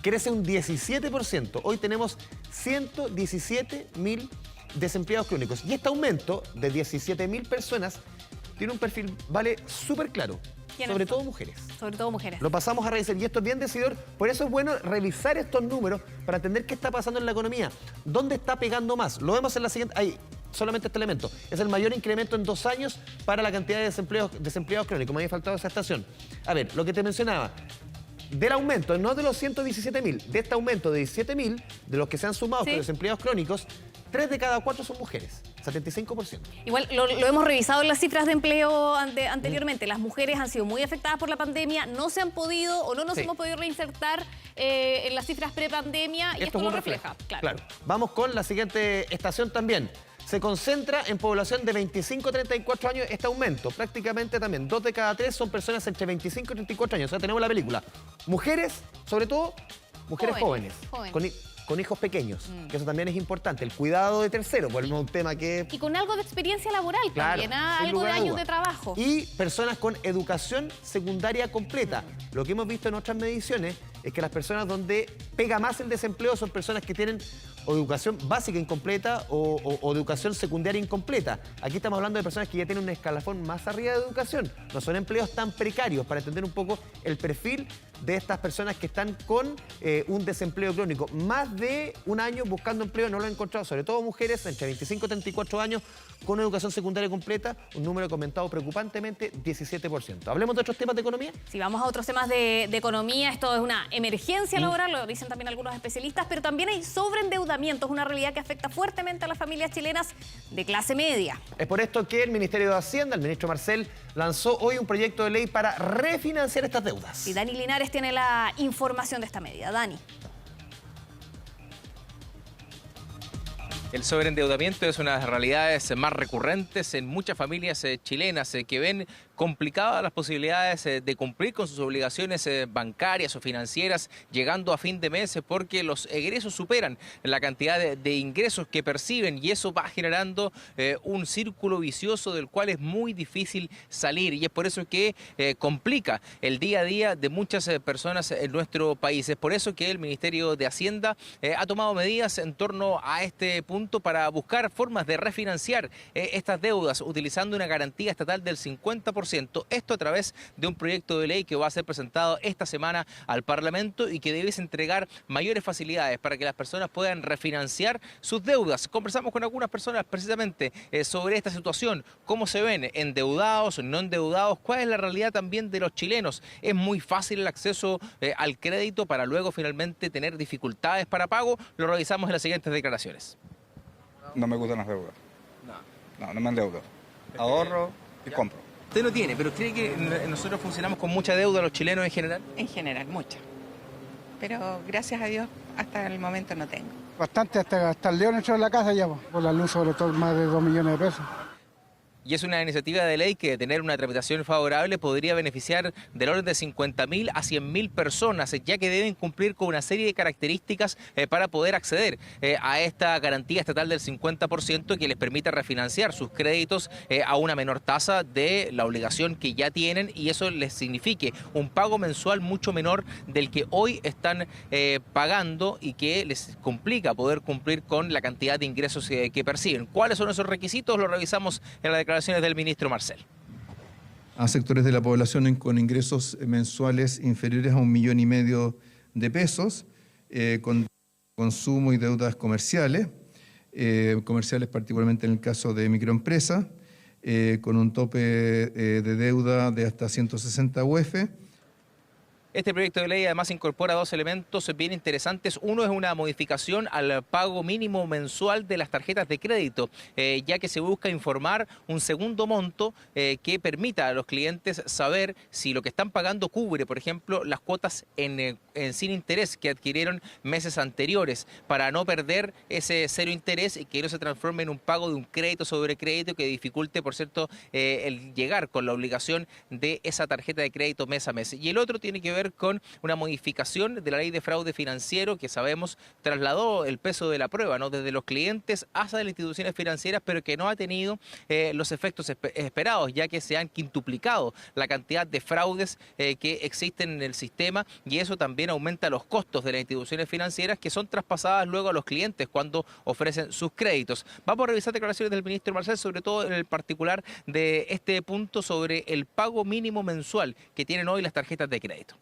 Crece un 17%. Hoy tenemos 117.000 desempleados crónicos. Y este aumento de 17.000 personas tiene un perfil, ¿vale?, súper claro. Sobre todo mujeres. Sobre todo mujeres. Lo pasamos a revisar y esto es bien decidor. Por eso es bueno revisar estos números para entender qué está pasando en la economía. ¿Dónde está pegando más? Lo vemos en la siguiente. Ahí, solamente este elemento. Es el mayor incremento en 2 años para la cantidad de desempleados crónicos. Me había faltado esa estación. A ver, lo que te mencionaba. Del aumento, no de los 117.000, de este aumento de 17.000, de los que se han sumado con desempleados crónicos, 3 de cada 4 son mujeres. 75%. Igual lo hemos revisado en las cifras de empleo anteriormente. Las mujeres han sido muy afectadas por la pandemia, no se han podido o no nos hemos podido reinsertar en las cifras pre-pandemia y esto lo refleja. Claro. Vamos con la siguiente estación también. Se concentra en población de 25 a 34 años este aumento. Prácticamente también 2 de cada 3 son personas entre 25 y 34 años. O sea, tenemos la película. Mujeres, sobre todo, mujeres jóvenes. Con hijos pequeños, que eso también es importante. El cuidado de terceros, por un tema que... Y con algo de experiencia laboral también, algo de años de trabajo. Y personas con educación secundaria completa. Lo que hemos visto en otras mediciones es que las personas donde pega más el desempleo son personas que tienen o educación básica incompleta o educación secundaria incompleta. Aquí estamos hablando de personas que ya tienen un escalafón más arriba de educación. No son empleos tan precarios, para entender un poco el perfil de estas personas que están con un desempleo crónico. Más de un año buscando empleo, no lo han encontrado, sobre todo mujeres entre 25 y 34 años con educación secundaria completa, un número comentado preocupantemente, 17%. ¿Hablemos de otros temas de economía? Si vamos a otros temas de economía, esto es una emergencia laboral, lo dicen también algunos especialistas, pero también hay sobreendeudamiento, es una realidad que afecta fuertemente a las familias chilenas de clase media. Es por esto que el Ministerio de Hacienda, el ministro Marcel, lanzó hoy un proyecto de ley para refinanciar estas deudas. Y Dani Linares tiene la información de esta medida. Dani. El sobreendeudamiento es una de las realidades más recurrentes en muchas familias chilenas que ven complicadas las posibilidades de cumplir con sus obligaciones bancarias o financieras llegando a fin de mes porque los egresos superan la cantidad de ingresos que perciben y eso va generando un círculo vicioso del cual es muy difícil salir y es por eso que complica el día a día de muchas personas en nuestro país. Es por eso que el Ministerio de Hacienda ha tomado medidas en torno a este punto para buscar formas de refinanciar estas deudas utilizando una garantía estatal del 50%. Esto a través de un proyecto de ley que va a ser presentado esta semana al Parlamento y que debe entregar mayores facilidades para que las personas puedan refinanciar sus deudas. Conversamos con algunas personas precisamente sobre esta situación, cómo se ven, endeudados, no endeudados, cuál es la realidad también de los chilenos. Es muy fácil el acceso al crédito para luego finalmente tener dificultades para pago. Lo revisamos en las siguientes declaraciones. No me gustan las deudas. No me endeudo. Ahorro y compro. Usted no tiene, pero ¿cree que nosotros funcionamos con mucha deuda los chilenos en general? En general, mucha. Pero gracias a Dios hasta el momento no tengo. Bastante, hasta el león entró en la casa ya, por la luz sobre todo más de 2 millones de pesos. Y es una iniciativa de ley que, de tener una tramitación favorable, podría beneficiar del orden de 50.000 a 100.000 personas, ya que deben cumplir con una serie de características para poder acceder a esta garantía estatal del 50% que les permita refinanciar sus créditos a una menor tasa de la obligación que ya tienen, y eso les signifique un pago mensual mucho menor del que hoy están pagando y que les complica poder cumplir con la cantidad de ingresos que perciben. ¿Cuáles son esos requisitos? Lo revisamos en las declaraciones del ministro Marcel. A sectores de la población con ingresos mensuales inferiores a 1,5 millones de pesos, con consumo y deudas comerciales, particularmente en el caso de microempresas, con un tope de deuda de hasta 160 UF. Este proyecto de ley además incorpora 2 elementos bien interesantes. Uno es una modificación al pago mínimo mensual de las tarjetas de crédito, ya que se busca informar un segundo monto que permita a los clientes saber si lo que están pagando cubre, por ejemplo, las cuotas sin interés que adquirieron meses anteriores, para no perder ese cero interés y que no se transforme en un pago de un crédito sobre crédito que dificulte, por cierto, el llegar con la obligación de esa tarjeta de crédito mes a mes. Y el otro tiene que ver con una modificación de la ley de fraude financiero que sabemos trasladó el peso de la prueba, ¿no?, desde los clientes hasta las instituciones financieras, pero que no ha tenido los efectos esperados, ya que se han quintuplicado la cantidad de fraudes que existen en el sistema, y eso también aumenta los costos de las instituciones financieras, que son traspasadas luego a los clientes cuando ofrecen sus créditos. Vamos a revisar declaraciones del ministro Marcel, sobre todo en el particular de este punto sobre el pago mínimo mensual que tienen hoy las tarjetas de crédito.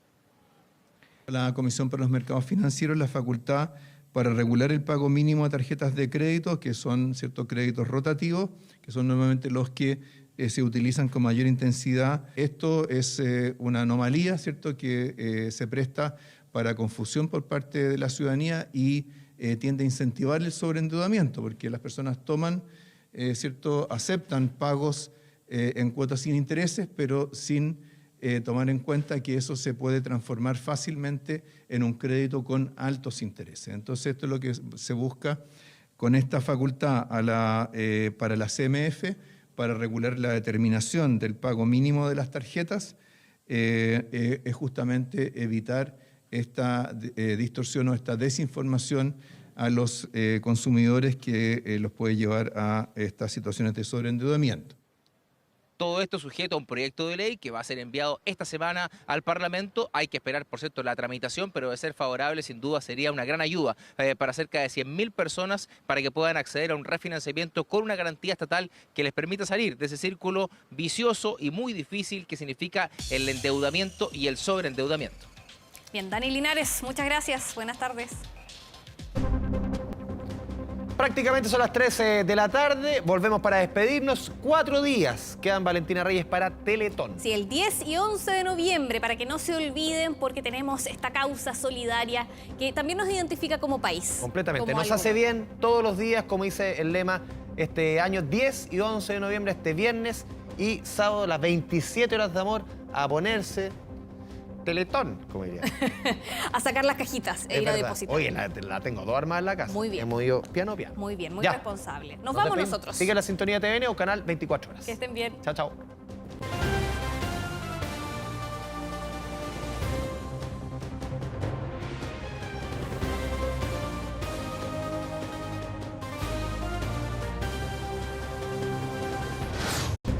La Comisión para los Mercados Financieros la facultad para regular el pago mínimo a tarjetas de crédito, que son ciertos créditos rotativos, que son normalmente los que se utilizan con mayor intensidad. Esto es una anomalía, ¿cierto?, que se presta para confusión por parte de la ciudadanía y tiende a incentivar el sobreendeudamiento, porque las personas toman, ¿cierto?, aceptan pagos en cuotas sin intereses, pero sin tomar en cuenta que eso se puede transformar fácilmente en un crédito con altos intereses. Entonces, esto es lo que se busca con esta facultad para la CMF, para regular la determinación del pago mínimo de las tarjetas, es justamente evitar esta distorsión o esta desinformación a los consumidores que los puede llevar a estas situaciones de sobreendeudamiento. Todo esto sujeto a un proyecto de ley que va a ser enviado esta semana al Parlamento. Hay que esperar, por cierto, la tramitación, pero de ser favorable, sin duda sería una gran ayuda para cerca de 100.000 personas para que puedan acceder a un refinanciamiento con una garantía estatal que les permita salir de ese círculo vicioso y muy difícil que significa el endeudamiento y el sobreendeudamiento. Bien, Dani Linares, muchas gracias. Buenas tardes. Prácticamente son las 13 de la tarde, volvemos para despedirnos. 4 días quedan, Valentina Reyes, para Teletón. Sí, el 10 y 11 de noviembre, para que no se olviden, porque tenemos esta causa solidaria que también nos identifica como país. Completamente, nos hace bien todos los días, como dice el lema, este año 10 y 11 de noviembre, este viernes y sábado, las 27 horas de amor, a ponerse Teletón, como diría. A sacar las cajitas e ir a depositar. Oye, la tengo 2 armadas en la casa. Muy bien. Hemos ido piano. Muy bien, muy responsable. Nos vamos nosotros. Sigue la sintonía de TVN o canal 24 horas. Que estén bien. Chao, chao.